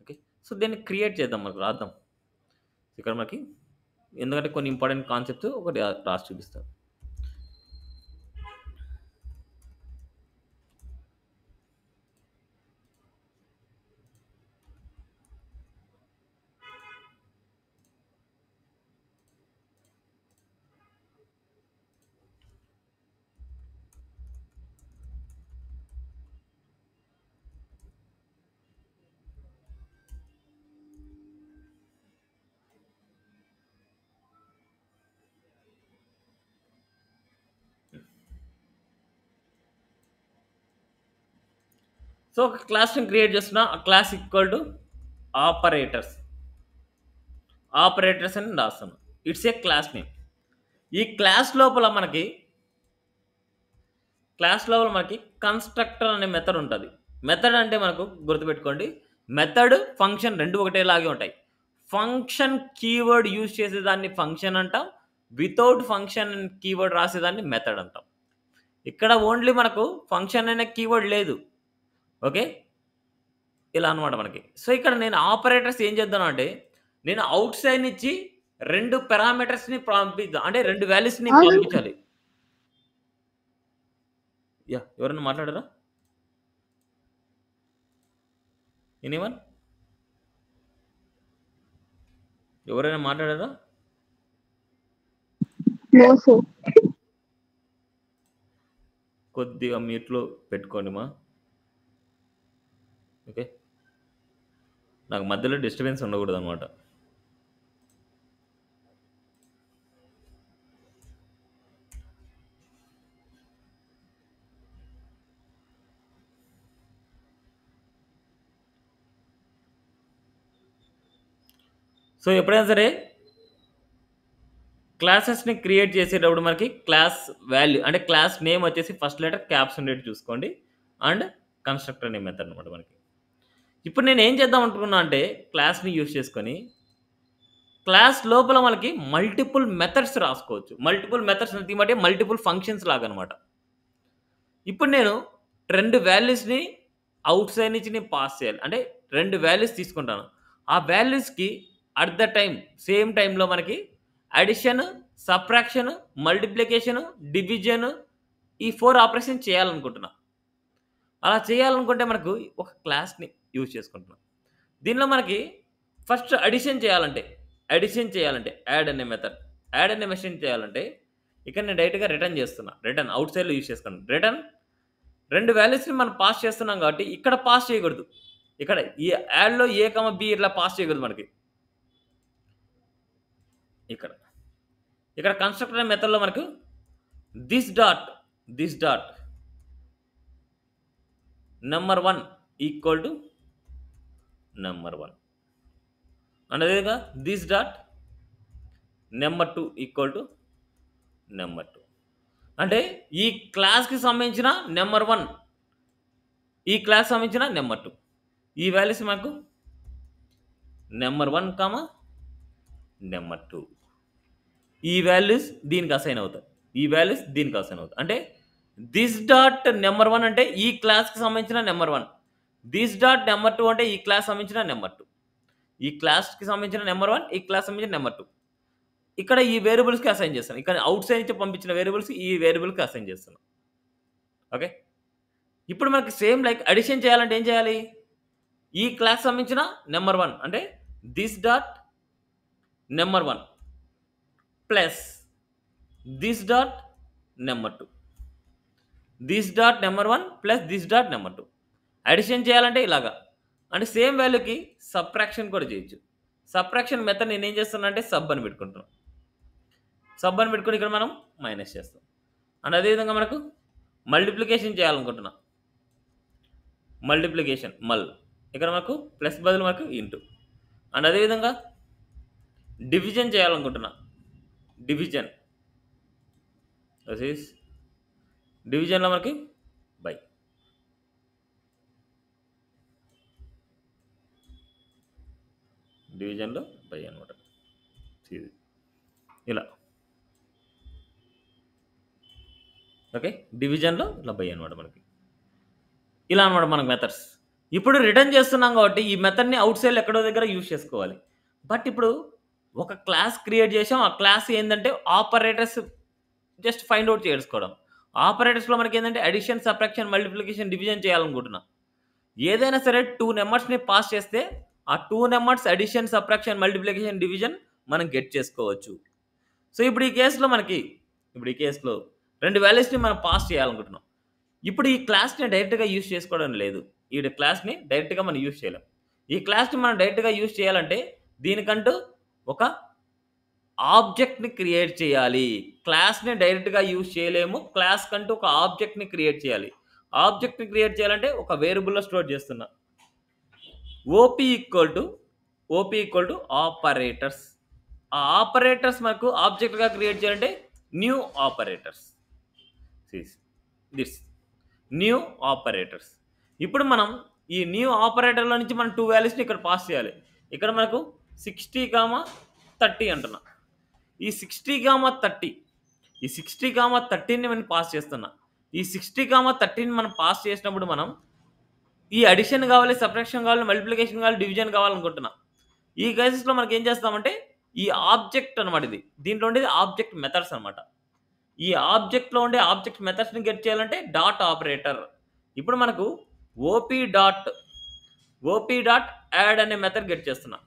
ఓకే. సో, దీన్ని క్రియేట్ చేద్దాం మనకు రాద్దాం. ఇక్కడ మనకి ఎందుకంటే కొన్ని ఇంపార్టెంట్ కాన్సెప్ట్స్ ఒకటి రాసి చూపిస్తాను. సో, ఒక క్లాస్‌ని క్రియేట్ చేస్తున్నా. ఆ class equal to operators. Operators అని రాస్తాను. It's a class name. ఈ క్లాస్ లోపల మనకి కన్‌స్ట్రక్టర్ అనే మెథడ్ ఉంటది. మెథడ్ అంటే మనకు గుర్తుపెట్టుకోండి. మెథడ్, ఫంక్షన్ 2 ఒకటేలాగే ఉంటాయి. ఫంక్షన్ కీవర్డ్ యూజ్ చేసేదాన్ని ఫంక్షన్ అంటాం. వితౌట్ ఫంక్షన్ కీవర్డ్ రాసేదాన్ని మెథడ్ అంటాం. ఇక్కడ ఓన్లీ మనకు ఫంక్షన్ అనే కీవర్డ్ లేదు. ఓకే. ఇలా అన్నమాట మనకి. సో, ఇక్కడ నేను ఆపరేటర్స్ ఏం చేద్దానంటే, నేను ఔట్ సైడ్ నుంచి 2 పారామీటర్స్‌ని అంటే 2 వాల్యూస్‌ని ఆగండి. పంపించాలి. యాహ్! ఎవరైనా మాట్లాడారా? ఎనీవన్? ఎవరైనా మాట్లాడారా? No sir. కొద్దిగా మ్యూట్‌లో పెట్టుకోండి ఓకే. నాకు మధ్యలో డిస్టర్బెన్స్ ఉండకూడదనమాట. సో, ఎప్పుడైనా సరే క్లాసెస్‌ని క్రియేట్ చేసేటప్పుడు మనకి క్లాస్ వాల్యూ అంటే క్లాస్ నేమ్ వచ్చేసి ఫస్ట్ లెటర్ క్యాప్స్ ఉండేట్టు చూసుకోండి. అండ్ కన్‌స్ట్రక్టర్ అనే మెథడ్ అనమాట మనకి. ఇప్పుడు నేనేం చేద్దాం అనుకున్నా అంటే క్లాస్‌ని యూజ్ చేసుకొని క్లాస్ లోపల మనకి మల్టిపుల్ మెథడ్స్ రాసుకోవచ్చు. Multiple methods nothing but multiple functions లాగనమాట. ఇప్పుడు నేను 2 వాల్యూస్‌ని ఔట్ సైడ్ నుంచి నేను పాస్ చేయాలి. అంటే 2 వాల్యూస్ తీసుకుంటాను. ఆ వాల్యూస్‌కి అట్ ద టైమ్ సేమ్ టైమ్‌లో మనకి అడిషన్, సబ్ట్రాక్షన్, మల్టిప్లికేషన్, డివిజన్ ఈ 4 ఆపరేషన్ చేయాలనుకుంటున్నా. అలా చేయాలనుకుంటే మనకు ఒక క్లాస్‌ని యూజ్ చేసుకుంటున్నాం. దీనిలో మనకి ఫస్ట్ అడిషన్ చేయాలంటే యాడ్ అనే మెథడ్. యాడ్ అనే మెషిన్ చేయాలంటే ఇక్కడ నేను డైరెక్ట్‌గా రిటర్న్ చేస్తున్నా. రిటర్న్ ఔట్ సైడ్‌లో యూజ్ చేసుకున్నాను. రిటర్న్ 2 వాల్యూస్‌ని మనం పాస్ చేస్తున్నాం కాబట్టి ఇక్కడ పాస్ చేయకూడదు. ఇక్కడ ఈ యాడ్‌లో ఏ, బి ఇట్లా పాస్ చేయకూడదు మనకి. ఇక్కడ. ఇక్కడ కన్‌స్ట్రక్టర్ అనే మెథడ్‌లో మనకు this dot number 1 equal to number 1 and అదేవిధంగా this dot number 2 equal to number 2 అంటే ఈ క్లాస్‌కి సంబంధించిన నంబర్ 1 ఈ క్లాస్‌కి సంబంధించిన నంబర్ 2 ఈ వాల్యూస్ మనకు నంబర్ 1, నంబర్ 2 ఈ వాల్యూస్ దీనికి అసైన్ అవుతాయి. ఈ వాల్యూస్ దీనికి అసైన్ అవుతాయి. అంటే థిస్ డాట్ నంబర్ 1 అంటే ఈ క్లాస్‌కి సంబంధించిన నంబర్ 1. థిస్ డాట్ నంబర్ 2 అంటే ఈ క్లాస్ సంబంధించిన నంబర్ 2. ఈ క్లాస్‌కి సంబంధించిన నంబర్ 1, ఈ క్లాస్ సంబంధించిన నంబర్ 2. ఇక్కడ ఈ వేరియబుల్స్‌కి అసైన్ చేస్తాను. ఇక్కడ ఔట్ సైడ్ నుంచి పంపించిన వేరియబుల్స్ ఈ వేరియబుల్‌కి అసైన్ చేస్తున్నాను. ఓకే. ఇప్పుడు మనకి సేమ్ లైక్ అడిషన్ చేయాలంటే ఏం చేయాలి? ఈ క్లాస్ సంబంధించిన నంబర్ 1 అంటే this dot number 1 plus this dot number 2. This dot number 1 plus this dot number 2. Addition చేయాలంటే ఇలాగా. అంటే సేమ్ వాల్యూకి సబ్ట్రాక్షన్ కూడా చేయొచ్చు. సబ్ట్రాక్షన్ మెథడ్ నేనేం చేస్తున్నా అంటే సబ్ అని పెట్టుకుంటున్నాను. సబ్ అని పెట్టుకొని ఇక్కడ మనం మైనస్ చేస్తాం. అండ్ అదేవిధంగా మనకు మల్టిప్లికేషన్ చేయాలనుకుంటున్నా. మల్టిప్లికేషన్ ఇక్కడ మనకు ప్లస్ బదులు మనకు ఇంటూ. అండ్ అదేవిధంగా డివిజన్ చేయాలనుకుంటున్నా. డివిజన్. దిస్ ఈస్ డివిజన్లో మనకి బై. డివిజన్లో బై అనమాట. ఇది ఇలా ఓకే, డివిజన్లో ఇలా బై అనమాట మనకి. ఇలా అనమాట మనకు మెథడ్స్. ఇప్పుడు రిటర్న్ చేస్తున్నాం కాబట్టి ఈ మెథడ్ని అవుట్ సైడ్ ఎక్కడో దగ్గర యూజ్ చేసుకోవాలి. బట్ ఇప్పుడు ఒక క్లాస్ క్రియేట్ చేసాం. ఆ క్లాస్ ఏంటంటే ఆపరేటర్స్ జస్ట్ ఫైండ్ అవుట్ చేసుకోవడం. ఆపరేటర్స్లో మనకి ఏంటంటే అడిషన్, సబ్ట్రాక్షన్, మల్టిప్లికేషన్, డివిజన్ చేయాలనుకుంటున్నా. ఏదైనా సరే 2 నెంబర్స్ని పాస్ చేస్తే ఆ 2 numbers addition, subtraction, multiplication, division మనం గెట్ చేసుకోవచ్చు. సో ఇప్పుడు ఈ కేసులో 2 వాల్యూస్ని మనం పాస్ చేయాలనుకుంటున్నాం. ఇప్పుడు ఈ క్లాస్ని డైరెక్ట్గా యూజ్ చేసుకోవడం లేదు. ఈ క్లాస్ని డైరెక్ట్గా మనం యూజ్ చేయలేం. ఈ క్లాస్ని మనం డైరెక్ట్గా యూజ్ చేయాలంటే దీనికంటూ ఒక ఆబ్జెక్ట్ని క్రియేట్ చేయాలి. క్లాస్ని డైరెక్ట్గా యూజ్ చేయలేము. క్లాస్ కంటూ ఒక ఆబ్జెక్ట్ని క్రియేట్ చేయాలి. ఆబ్జెక్ట్ని క్రియేట్ చేయాలంటే ఒక వేరియబుల్లో స్టోర్ చేస్తున్నా. OP equal to operators. ఆ ఆపరేటర్స్ మనకు ఆబ్జెక్ట్గా క్రియేట్ చేయాలంటే new operators. This new operators. ఇప్పుడు మనం ఈ న్యూ ఆపరేటర్లో నుంచి మనం 2 వాల్యూస్ని ఇక్కడ పాస్ చేయాలి. ఇక్కడ మనకు 60, 30 అంటున్నా. ఈ 60, 30ని మనం పాస్ చేస్తున్నా. ఈ 60, 30ని మనం పాస్ చేసినప్పుడు మనం ఈ అడిషన్ కావాలి, సబ్ట్రాక్షన్ కావాలి, మల్టిప్లికేషన్ కావాలి, డివిజన్ కావాలనుకుంటున్నా. ఈ కేసెస్లో మనకి ఏం చేస్తామంటే ఈ ఆబ్జెక్ట్ అనమాట. దీంట్లో ఉండేది ఆబ్జెక్ట్ మెథడ్స్ అనమాట. ఈ ఆబ్జెక్ట్లో ఉండే ఆబ్జెక్ట్ మెథడ్స్ని గెట్ చేయాలంటే డాట్ ఆపరేటర్. ఇప్పుడు మనకు ఓపీ డాట్ యాడ్ అనే మెథడ్ గెట్ చేస్తున్నా.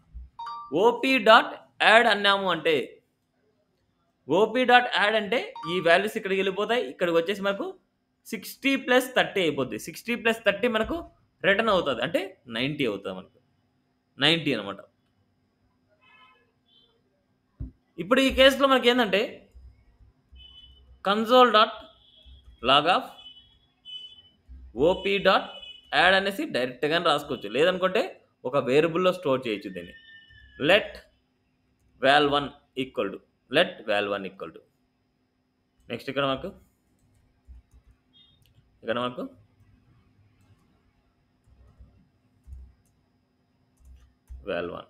ఓపీ డాట్ యాడ్ అన్నాము అంటే ఈ వాల్యూస్ ఇక్కడికి వెళ్ళిపోతాయి. ఇక్కడికి వచ్చేసి మనకు 60 + 30 అయిపోద్ది. 60 + 30 మనకు రిటర్న్ అవుతుంది, అంటే 90 అవుతుంది మనకు. 90 అనమాట. ఇప్పుడు ఈ కేసులో మనకి ఏంటంటే console.log of op.add అనేసి డైరెక్ట్గానే రాసుకోవచ్చు. లేదనుకుంటే ఒక వేరియబుల్లో స్టోర్ చేయొచ్చు దీన్ని. Let val1 equal to next ఇక్కడ మనకు val1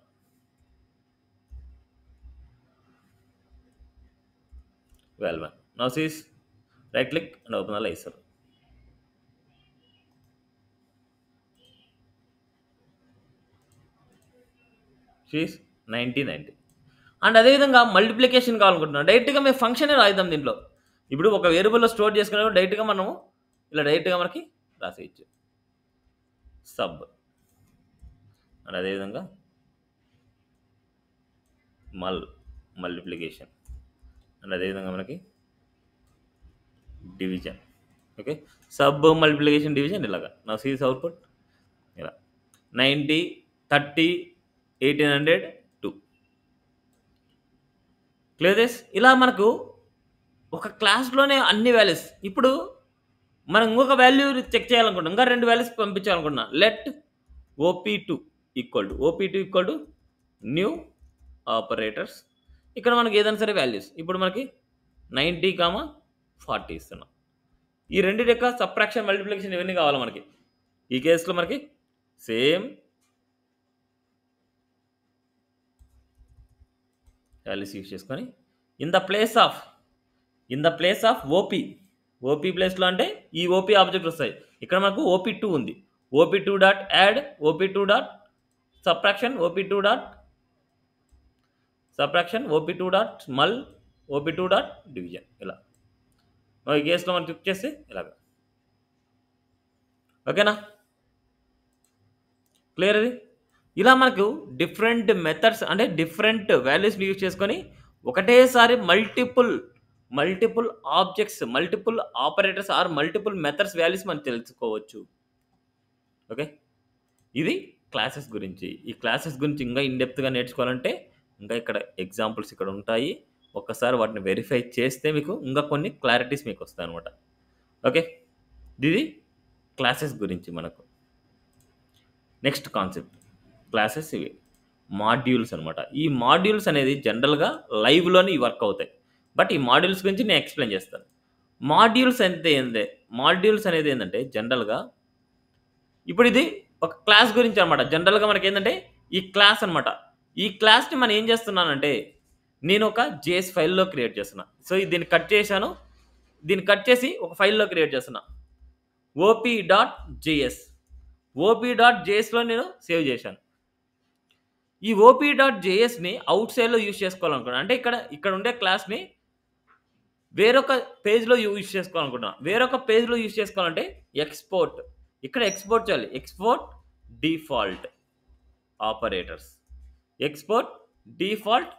now see right click and open the laser. see 90 and అదేవిధంగా మల్టిప్లికేషన్ కావాలనుకుంటున్నాం. డైరెక్ట్గా మేము ఫంక్షన్ రాయిద్దాం దీంట్లో. ఇప్పుడు ఒక వేరియబుల్లో స్టోర్ చేసుకున్నప్పుడు డైరెక్ట్గా మనము ఇలా డైరెక్ట్గా మనకి రాసేయచ్చు సబ్. అండ్ అదేవిధంగా మల్టిప్లికేషన్ అండ్ అదేవిధంగా మనకి division. Okay, sub, multiplication, division ఇలాగా. నా సీస్ అవుట్పుట్ ఇలా 90, 30, 1800, 2. Clear this. ఇలా మనకు ఒక క్లాస్లోనే అన్ని వాల్యూస్. ఇప్పుడు మనం ఇంకొక వాల్యూ చెక్ చేయాలనుకుంటున్నాం, ఇంకా 2 వాల్యూస్ పంపించాలనుకుంటున్నాం. Let op2 equal to new operators. ఇక్కడ మనకి ఏదైనా సరే వాల్యూస్. ఇప్పుడు మనకి 90, 40 ఇస్తున్నాం. ఈ రెండు యొక్క సబ్ట్రాక్షన్, మల్టిప్లికేషన్ ఇవన్నీ కావాలి మనకి. ఈ కేసులో మనకి సేమ్ వాల్యూస్ యూజ్ చేసుకొని in the place of OP ప్లేస్లో అంటే ఈ ఓపీ ఆబ్జెక్ట్ వస్తాయి. ఇక్కడ మనకు op2 ఉంది. op2 dot add, op2 dot subtraction, op2 dot మల్, op2 డాట్ డివిజన్. ఇలా ఈ కేసులో మనం క్లిక్ చేస్తే ఇలాగ. ఓకేనా, క్లియర్ అది. ఇలా మనకు డిఫరెంట్ మెథడ్స్ అంటే డిఫరెంట్ వాల్యూస్ని యూజ్ చేసుకొని ఒకటేసారి multiple objects, multiple operators or multiple methods values మనం తెలుసుకోవచ్చు. ఓకే, ఇది క్లాసెస్ గురించి. ఈ క్లాసెస్ గురించి ఇంకా ఇన్డెప్త్గా నేర్చుకోవాలంటే ఇంకా ఇక్కడ ఎగ్జాంపుల్స్ ఇక్కడ ఉంటాయి. ఒక్కసారి వాటిని వెరిఫై చేస్తే మీకు ఇంకా కొన్ని క్లారిటీస్ మీకు వస్తాయి అనమాట. ఓకే, ఇది క్లాసెస్ గురించి మనకు. నెక్స్ట్ కాన్సెప్ట్ క్లాసెస్ ఇవి మాడ్యూల్స్ అనమాట. ఈ మాడ్యూల్స్ అనేది జనరల్గా లైవ్లోనే వర్క్ అవుతాయి. బట్ ఈ మాడ్యూల్స్ గురించి నేను ఎక్స్ప్లెయిన్ చేస్తాను. మాడ్యూల్స్ మాడ్యూల్స్ అనేది ఏంటంటే జనరల్గా ఇప్పుడు ఇది ఒక క్లాస్ గురించి అనమాట. జనరల్గా మనకి ఏంటంటే ఈ క్లాస్ అనమాట. ఈ క్లాస్ని మనం ఏం చేస్తున్నానంటే నేను ఒక జేఎస్ ఫైల్లో క్రియేట్ చేస్తున్నా. సో దీన్ని కట్ చేశాను. దీన్ని కట్ చేసి ఒక ఫైల్లో క్రియేట్ చేస్తున్నా. op.js op.jsలో నేను సేవ్ చేశాను. ఈ op.jsని అవుట్ సైడ్లో యూజ్ చేసుకోవాలనుకున్నాను. అంటే ఇక్కడ ఉండే క్లాస్ని వేరొక పేజ్లో యూజ్ చేసుకోవాలనుకుంటున్నాను. వేరొక పేజ్లో యూజ్ చేసుకోవాలంటే ఎక్స్పోర్ట్, ఇక్కడ ఎక్స్పోర్ట్ చేయాలి. Export default operators, export default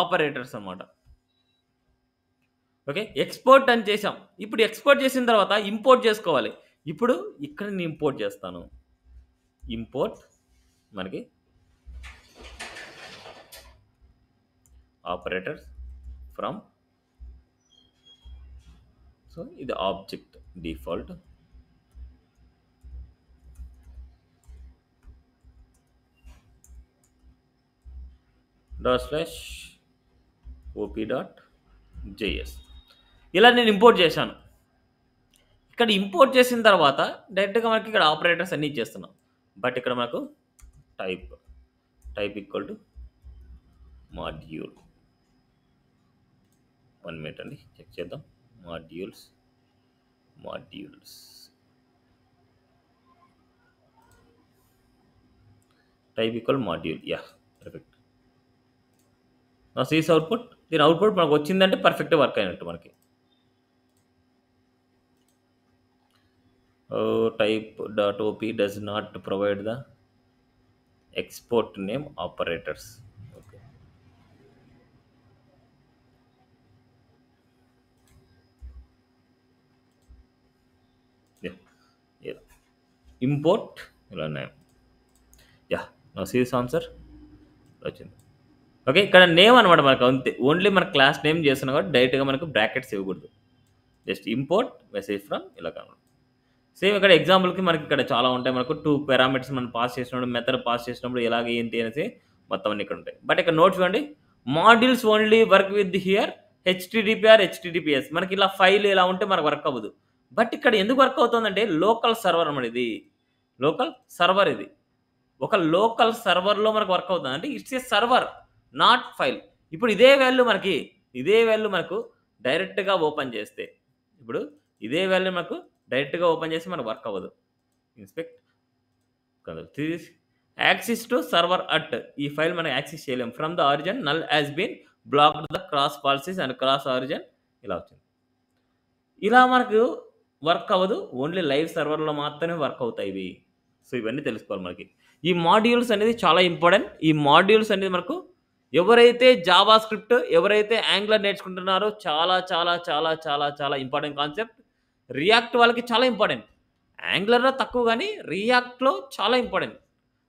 operators అన్నమాట. ఓకే, ఎక్స్పోర్ట్ అని చేసాం. ఇప్పుడు ఎక్స్పోర్ట్ చేసిన తర్వాత ఇంపోర్ట్ చేసుకోవాలి. ఇప్పుడు ఇక్కడ నేను ఇంపోర్ట్ చేస్తాను. ఇంపోర్ట్ మనకి ఆపరేటర్స్ ఫ్రమ్, సో ఇది ఆబ్జెక్ట్ డిఫాల్ట్ .op.js ఇలా నేను ఇంపోర్ట్ చేశాను. ఇక్కడ ఇంపోర్ట్ చేసిన తర్వాత డైరెక్ట్గా మనకి ఇక్కడ ఆపరేటర్స్ అన్నీ ఇచ్చేస్తున్నాం. బట్ ఇక్కడ మనకు type equal to module. 1 minute అండి, చెక్ చేద్దాం. Modules type equal module. Yeah, perfect. నా సీస్ అవుట్పుట్, దీని అవుట్పుట్ మనకు వచ్చిందంటే పర్ఫెక్ట్ వర్క్ అయినట్టు మనకి. type.op does not provide the export name operators. Okay. Yeah. Import name. Yeah. Now see this answer. Okay, ఇక్కడ name అనమాట మనకు అంతే. ఓన్లీ మన క్లాస్ నేమ్ చేస్తున్నాం కాబట్టి డైరెక్ట్గా మనకు బ్రాకెట్స్ ఇవ్వకూడదు. జస్ట్ ఇంపోర్ట్ మెసేజ్ ఫ్రమ్ ఇలా కావాలి. సేమ్ ఇక్కడ ఎగ్జాంపుల్కి మనకి ఇక్కడ చాలా ఉంటాయి. మనకు 2 పారామీటర్స్ మనం పాస్ చేసినప్పుడు, మెథడ్ పాస్ చేసినప్పుడు ఎలాగ ఏంటి అనేసి మొత్తం అన్ని ఇక్కడ ఉంటాయి. బట్ ఇక్కడ నోట్ చూడండి, modules only work with here HTTP or HTTPS. మనకి ఇలా ఫైల్ ఇలా ఉంటే మనకు వర్క్ అవ్వదు. బట్ ఇక్కడ ఎందుకు వర్క్ అవుతుందంటే లోకల్ సర్వర్ అన్నమాట. ఇది లోకల్ సర్వర్, ఇది ఒక లోకల్ సర్వర్లో మనకు వర్క్ అవుతుంది. అంటే it's a server, not file. ఇప్పుడు ఇదే వాల్యూ మనకు డైరెక్ట్గా ఓపెన్ చేస్తే, ఇప్పుడు ఇదే వాల్యూ మనకు డైరెక్ట్గా ఓపెన్ చేసి మనకు వర్క్ అవ్వదు. Inspect access to server at, ఈ ఫైల్ మనం యాక్సెస్ చేయలేం. From the origin null has been blocked the cross policies and cross origin, ఇలా వచ్చింది. ఇలా మనకు వర్క్ అవ్వదు. ఓన్లీ లైవ్ సర్వర్లో మాత్రమే వర్క్ అవుతాయి ఇవి. సో ఇవన్నీ తెలుసుకోవాలి మనకి. ఈ మాడ్యూల్స్ అనేది చాలా ఇంపార్టెంట్. ఈ మాడ్యూల్స్ అనేది మనకు ఎవరైతే జావా స్క్రిప్ట్, ఎవరైతే యాంగ్లర్ నేర్చుకుంటున్నారో చాలా చాలా చాలా చాలా చాలా ఇంపార్టెంట్ కాన్సెప్ట్. రియాక్ట్ వాళ్ళకి చాలా ఇంపార్టెంట్. యాంగ్లర్లో తక్కువ, కానీ రియాక్ట్లో చాలా ఇంపార్టెంట్.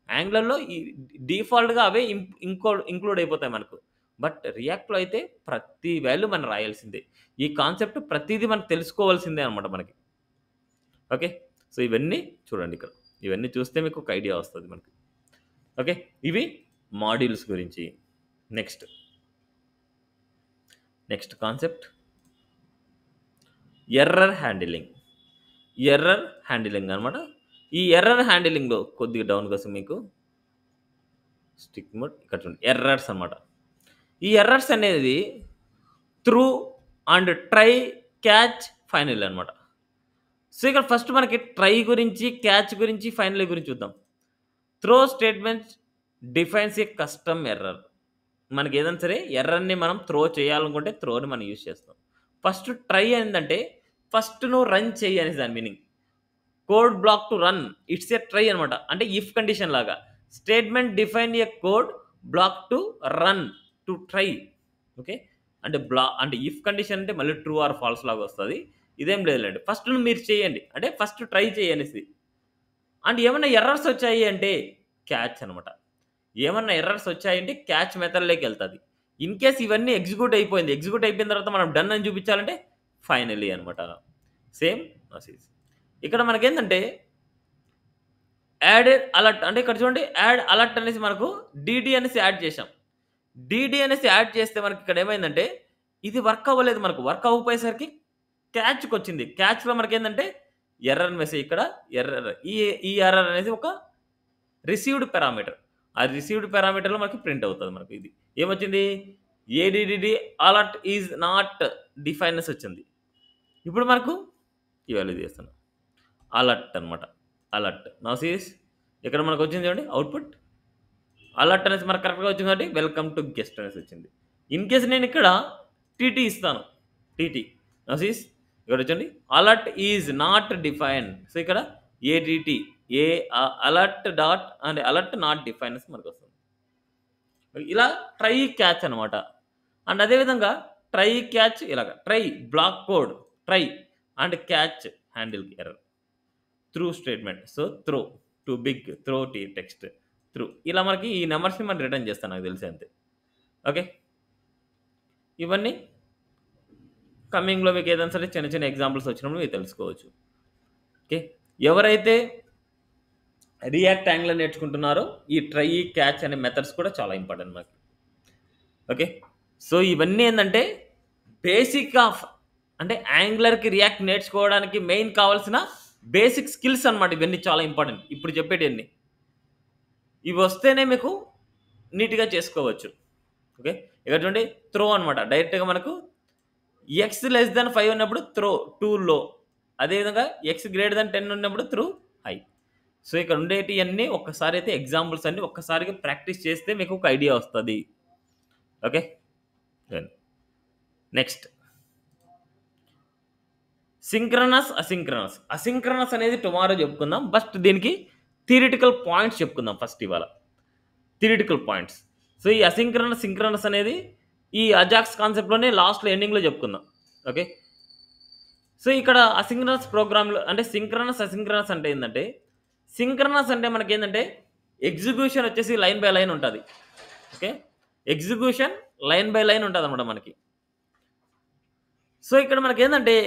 యాంగ్లర్లో ఈ డిఫాల్ట్గా అవే ఇంక్లూడ్ అయిపోతాయి మనకు. బట్ రియాక్ట్లో అయితే ప్రతి వాల్యూ మనం రాయాల్సిందే. ఈ కాన్సెప్ట్ ప్రతిదీ మనకు తెలుసుకోవాల్సిందే అనమాట మనకి. ఓకే, సో ఇవన్నీ చూడండి ఇక్కడ. ఇవన్నీ చూస్తే మీకు ఒక ఐడియా వస్తుంది మనకి. ఓకే, ఇవి మాడ్యూల్స్ గురించి. నెక్స్ట్ కాన్సెప్ట్ ఎర్రర్ హ్యాండిలింగ్ అనమాట. ఈ ఎర్రర్ హ్యాండిలింగ్లో కొద్దిగా డౌన్ కోసం మీకు స్టిక్ మోడ్ ఇక్కడ చూడండి, ఎర్రర్స్ అనమాట. ఈ ఎర్రర్స్ అనేది through and try, catch, final అనమాట. సో ఇక్కడ ఫస్ట్ మనకి ట్రై గురించి, క్యాచ్ గురించి, ఫైనల్ గురించి చూద్దాం. త్రో స్టేట్మెంట్ డిఫైన్స్ ఏ కస్టమ్ ఎర్రర్. మనకి ఏదైనా సరే ఎర్రర్ని మనం త్రో చేయాలనుకుంటే త్రోని మనం యూజ్ చేస్తాం. ఫస్ట్ ట్రై ఏంటంటే ఫస్ట్ నువ్వు రన్ చెయ్యి అనేసి దాని meaning. Code block to run, it's a try అనమాట. అంటే ఇఫ్ కండిషన్ లాగా. Statement define A code block to run to try. Okay, అంటే అంటే ఇఫ్ కండిషన్ అంటే మళ్ళీ ట్రూ ఆర్ ఫాల్స్ లాగా వస్తుంది. ఇదేం లేదులేండి, ఫస్ట్ మీరు చేయండి అంటే ఫస్ట్ ట్రై చేయనేసి. అండ్ ఏమన్నా ఎర్రర్స్ వచ్చాయి అంటే క్యాచ్ అనమాట. ఏమన్నా ఎర్రర్స్ వచ్చాయంటే క్యాచ్ మెథడ్లోకి వెళ్తుంది. ఇన్ కేస్ ఇవన్నీ ఎగ్జిక్యూట్ అయిపోయిన తర్వాత మనం డన్ అని చూపించాలంటే ఫైనలీ అనమాట. Same message. ఇక్కడ మనకేంటంటే యాడెడ్ అలర్ట్, అంటే ఇక్కడ చూడండి యాడ్ అలర్ట్ అనేసి మనకు డిడి అనేసి యాడ్ చేసాం. డిడి అనేసి యాడ్ చేస్తే మనకి ఇక్కడ ఏమైందంటే ఇది వర్క్ అవ్వలేదు. మనకు వర్క్ అవ్వకపోయేసరికి క్యాచ్‌కి వచ్చింది. క్యాచ్‌లో మనకేందంటే ఎర్రర్ మెసేజ్ ఇక్కడ ఎర్రర్. ఈ ఎర్రర్ అనేది ఒక రిసీవ్డ్ పారామీటర్. ఆ రిసీవ్డ్ పారామీటర్‌లో మనకి ప్రింట్ అవుతది మనకి ఇది. ఏమొచ్చింది? ఏడిడిడి అలర్ట్ ఈస్ నాట్ డిఫైన్ అనేసి వచ్చింది. ఇప్పుడు మనకు ఇవాళ ఇది చేస్తున్నా. అలర్ట్ అనమాట. అలర్ట్. నౌ సీస్ ఇక్కడ మనకొచ్చింది చూడండి అవుట్‌పుట్. అలర్ట్ అనేసి మనకు కరెక్ట్‌గా వచ్చింది కాబట్టి వెల్కమ్ టు గెస్ట్ అనేసి వచ్చింది. ఇన్ కేస్ నేను ఇక్కడ టీటీ ఇస్తాను. టీటీ. నౌ సీస్ ఇక్కడ చూడండి alert is not defined. So ఇక్కడ ఏడిటి alert dot and alert not define అనేసి మనకొస్తుంది. ఇలా ట్రై క్యాచ్ అనమాట. అండ్ అదేవిధంగా ట్రై క్యాచ్ ఇలాగ try block code try and catch handle error through statement. So throw to big throw T text through ఇలా మనకి ఈ నెంబర్స్ని మనం రిటర్న్ చేస్తాను నాకు తెలిసి అంతే. ఓకే, ఇవన్నీ కమింగ్లో మీకు ఏదైనా సరే చిన్న చిన్న ఎగ్జాంపుల్స్ వచ్చినప్పుడు మీరు తెలుసుకోవచ్చు. ఓకే, ఎవరైతే రియాక్ట్ యాంగులర్ నేర్చుకుంటున్నారో ఈ ట్రై క్యాచ్ అనే మెథడ్స్ కూడా చాలా ఇంపార్టెంట్ మనకి. ఓకే, సో ఇవన్నీ ఏంటంటే బేసిక్ ఆఫ్ అంటే యాంగులర్కి రియాక్ట్ నేర్చుకోవడానికి మెయిన్ కావాల్సిన బేసిక్ స్కిల్స్ అనమాట. ఇవన్నీ చాలా ఇంపార్టెంట్. ఇప్పుడు చెప్పేటివన్నీ ఇవి వస్తేనే మీకు నీట్గా చేసుకోవచ్చు. ఓకే, ఇక్కడ చూడండి త్రో అనమాట. డైరెక్ట్గా మనకు x 5 ఉన్నప్పుడు త్రో టూ లో, అదేవిధంగా x 10 ఉన్నప్పుడు త్రూ హై. సో ఇక్కడ ఉండేటివన్నీ ఒక్కసారి అయితే ఎగ్జాంపుల్స్ అన్ని ఒక్కసారిగా ప్రాక్టీస్ చేస్తే మీకు ఒక ఐడియా వస్తుంది. Okay, next synchronous asynchronous. Asynchronous అనేది టుమారో చెప్పుకుందాం. ఫస్ట్ దీనికి థియరిటికల్ పాయింట్స్ చెప్పుకుందాం ఫస్ట్ ఇవాళ. Theoretical points. సో ఈ అసింక్రనస్ సింక్రనస్ అనేది ఈ అజాక్స్ కాన్సెప్ట్లోనే లాస్ట్లో ఎండింగ్లో చెప్పుకుందాం. ఓకే, సో ఇక్కడ అసింక్రనస్ ప్రోగ్రామ్లో అంటే సింక్రనస్ అసింక్రనస్ అంటే ఏంటంటే సింక్రనస్ అంటే మనకి ఏంటంటే ఎగ్జిక్యూషన్ వచ్చేసి లైన్ బై లైన్ ఉంటుంది. Okay, execution line by line ఉంటుంది అనమాట మనకి. సో ఇక్కడ మనకి ఏంటంటే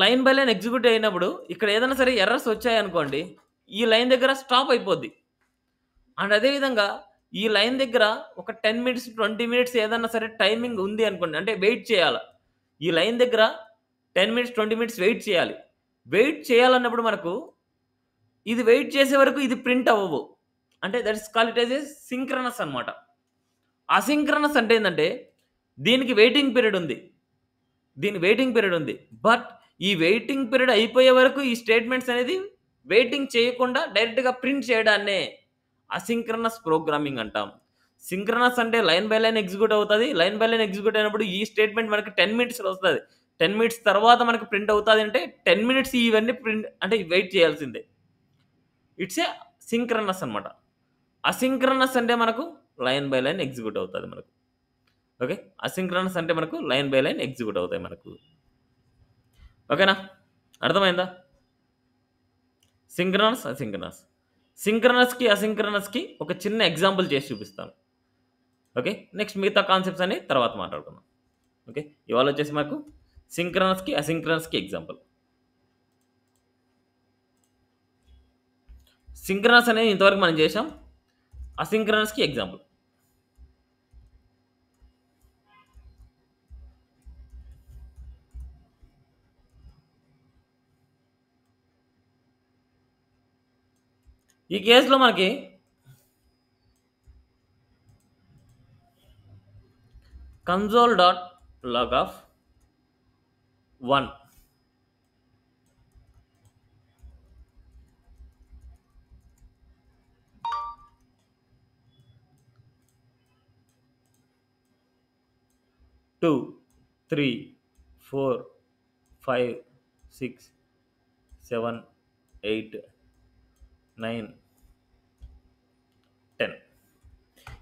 లైన్ బై లైన్ ఎగ్జిక్యూట్ అయినప్పుడు ఇక్కడ ఏదైనా సరే ఎర్రర్స్ వచ్చాయనుకోండి ఈ లైన్ దగ్గర స్టాప్ అయిపోద్ది. అండ్ అదేవిధంగా ఈ లైన్ దగ్గర ఒక 10 మినిట్స్ 20 మినిట్స్ ఏదన్నా సరే టైమింగ్ ఉంది అనుకోండి, అంటే వెయిట్ చేయాలి. ఈ లైన్ దగ్గర 10 మినిట్స్ 20 మినిట్స్ వెయిట్ చేయాలి. వెయిట్ చేయాలన్నప్పుడు మనకు ఇది వెయిట్ చేసే వరకు ఇది ప్రింట్ అవ్వవు. అంటే that is called it as a synchronous అనమాట. అసింక్రనస్ అంటే ఏంటంటే దీనికి వెయిటింగ్ పీరియడ్ ఉంది, దీని వెయిటింగ్ పీరియడ్ ఉంది. బట్ ఈ వెయిటింగ్ పీరియడ్ అయిపోయే వరకు ఈ స్టేట్మెంట్స్ అనేది వెయిటింగ్ చేయకుండా డైరెక్ట్గా ప్రింట్ చేయడాన్నే అసింక్రనస్ ప్రోగ్రామింగ్ అంటాం. సింక్రనస్ అంటే లైన్ బై లైన్ ఎగ్జిక్యూట్ అవుతుంది. లైన్ బై లైన్ ఎగ్జిక్యూట్ అయినప్పుడు ఈ స్టేట్మెంట్ మనకి 10 మినిట్స్లో వస్తుంది. 10 మినిట్స్ తర్వాత మనకి ప్రింట్ అవుతుంది. అంటే 10 మినిట్స్ ఇవన్నీ ప్రింట్ అంటే వెయిట్ చేయాల్సిందే. ఇట్స్ ఏ సింక్రనస్ అనమాట. అసింక్రనస్ అంటే మనకు లైన్ బై లైన్ ఎగ్జిక్యూట్ అవుతుంది మనకు. ఓకే, అసింక్రనస్ అంటే మనకు లైన్ బై లైన్ ఎగ్జిక్యూట్ అవుతాయి మనకు. ఓకేనా, అర్థమైందా? Synchronous asynchronous. సింక్రనస్కి అసింక్రనస్కి ఒక చిన్న ఎగ్జాంపుల్ చేసి చూపిస్తాను. ఓకే, నెక్స్ట్ మిగతా కాన్సెప్ట్స్ అని తర్వాత మాట్లాడుకుందాం. ఓకే, ఇవాళ వచ్చేసి మనకు సింక్రనస్కి అసింక్రనస్కి ఎగ్జాంపుల్. సింక్రనస్ అనేది ఇంతవరకు మనం చేసాం. అసింక్రనస్కి ఎగ్జాంపుల్. ఈ కేసులో మనకి console.log of 1 2 3 4 5 6 7 8 9 10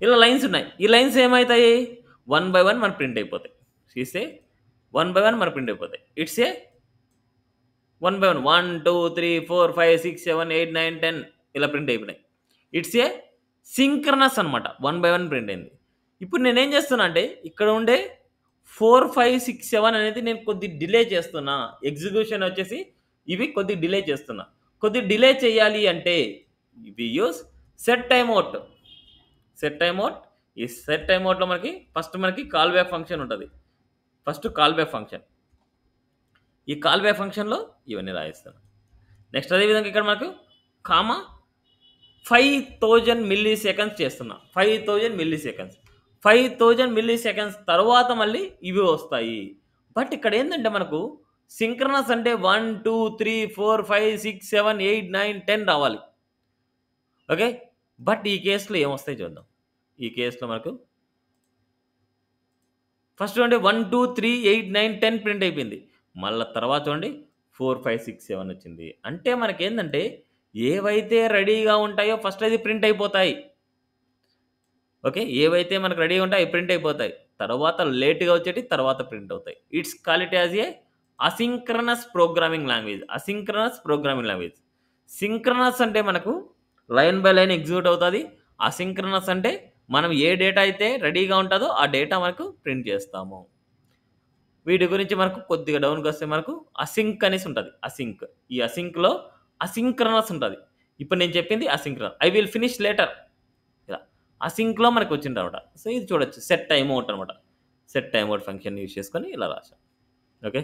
ఇలా లైన్స్ ఉన్నాయి. ఈ లైన్స్ ఏమవుతాయి? 1 by 1 మన ప్రింట్ అయిపోతాయి. చూస్తే 1 by 1 మన ప్రింట్ అయిపోతాయి. ఇట్స్ ఏ 1 by 1 1 2 3 4 5 6 7 8 9 10 ఇలా ప్రింట్ అయిపోయినాయి. ఇట్స్ ఏ సింక్రనస్ అనమాట. 1 by 1 ప్రింట్ అయింది. ఇప్పుడు నేనేం చేస్తున్నా అంటే ఇక్కడ ఉండే 4 5 6 7 అనేది నేను కొద్ది డిలే చేస్తున్నా. ఎగ్జిక్యూషన్ వచ్చేసి ఇవి కొద్ది డిలే చేస్తున్నా. కొద్ది డిలే చేయాలి అంటే we use set timeout. Set timeout. ఈ సెట్ టైమ్ అవుట్లో మనకి ఫస్ట్ మనకి కాల్ బ్యాక్ ఫంక్షన్ ఉంటుంది. First callback function. ఈ కాల్ బ్యాక్ ఫంక్షన్లో ఇవన్నీ రాయిస్తాను. నెక్స్ట్ అదేవిధంగా ఇక్కడ మనకు కామా 5000 మిల్లీ సెకండ్స్ చేస్తున్నా. 5000 మిల్లీ సెకండ్స్. 5000 మిల్లీ సెకండ్స్ తర్వాత మళ్ళీ ఇవి వస్తాయి. బట్ ఇక్కడ ఏందంటే మనకు సింక్రనస్ అంటే 1, 2, 3, 4, 5, 6, 7, 8, 9, 10 రావాలి. ఓకే. బట్ ఈ కేస్‌లో ఏమొస్తాయి చూద్దాం. ఈ కేస్‌లో మనకు ఫస్ట్ చూడండి 1, 2, 3, 8, 9, 10 ప్రింట్ అయిపోయింది. మళ్ళా తర్వాత చూడండి 4, 5, 6, 7 వచ్చింది. అంటే మనకేందంటే ఏవైతే రెడీగా ఉంటాయో ఫస్ట్ అది ప్రింట్ అయిపోతాయి. ఓకే. ఏవైతే మనకు రెడీగా ఉంటాయో అవి ప్రింట్ అయిపోతాయి. తర్వాత లేట్‌గా వచ్చేటివి తర్వాత ప్రింట్ అవుతాయి. It's call it as a asynchronous programming language. Asynchronous programming language. Synchronous అంటే మనకు లైన్ బై లైన్ ఎగ్జిక్యూట్ అవుతది. అసింక్రనస్ అంటే మనం ఏ డేటా అయితే రెడీగా ఉంటదో ఆ డేటా మనకు ప్రింట్ చేస్తాము. వీటి గురించి మనకు కొద్దిగా డౌన్‌కొస్తే మనకు అసింక్ అనేసి ఉంటది. అసింక్. ఈ అసింక్‌లో అసింక్రనస్ ఉంటది. ఇప్పుడు నేను చెప్పింది asynchronous. I will finish later. ఇలా అసింక్‌లో మనకు వచ్చిందనమాట. సో, ఇది చూడొచ్చు. సెట్ టైమ్ ఔట్ అనమాట. Set time out function use చేసుకొని ఇలా రాసాం. ఓకే.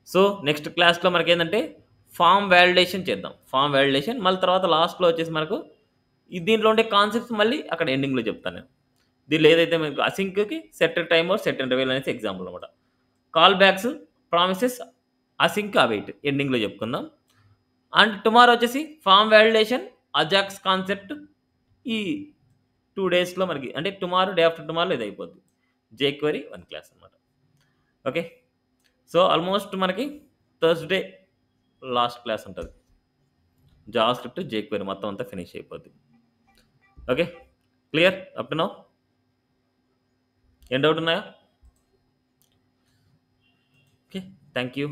సో, నెక్స్ట్ క్లాస్‌లో మనకేందంటే ఫార్మ్ వాలిడేషన్ చేద్దాం. ఫార్మ్ వాలిడేషన్ మళ్ళీ తర్వాత లాస్ట్‌లో వచ్చేసి మనకు దీంట్లో ఉండే కాన్సెప్ట్స్ మళ్ళీ అక్కడ ఎండింగ్‌లో చెప్తాను నేను. దీనిలో ఏదైతే మీకు అసింక్‌కి set timeout, set interval అనేసి ఎగ్జాంపుల్ అనమాట. Callbacks, promises, async, await ఎండింగ్‌లో చెప్పుకుందాం. అండ్ టుమారో వచ్చేసి ఫార్మ్ వాలిడేషన్, అజాక్స్ కాన్సెప్ట్ ఈ 2 డేస్‌లో మనకి అంటే టుమారో, డే ఆఫ్టర్ టుమారో ఇది అయిపోద్ది. జేక్వెరీ 1 క్లాస్ అనమాట. ఓకే. సో, ఆల్మోస్ట్ మనకి థర్స్‌డే లాస్ట్ క్లాస్ ఉంటది. జావాస్క్రిప్ట్, జేక్వెరీ మొత్తం అంతా ఫినిష్ అయిపోద్ది. Okay. Clear up to now? ఏం డౌట్ ఉన్నాయా? ఓకే. Thank you.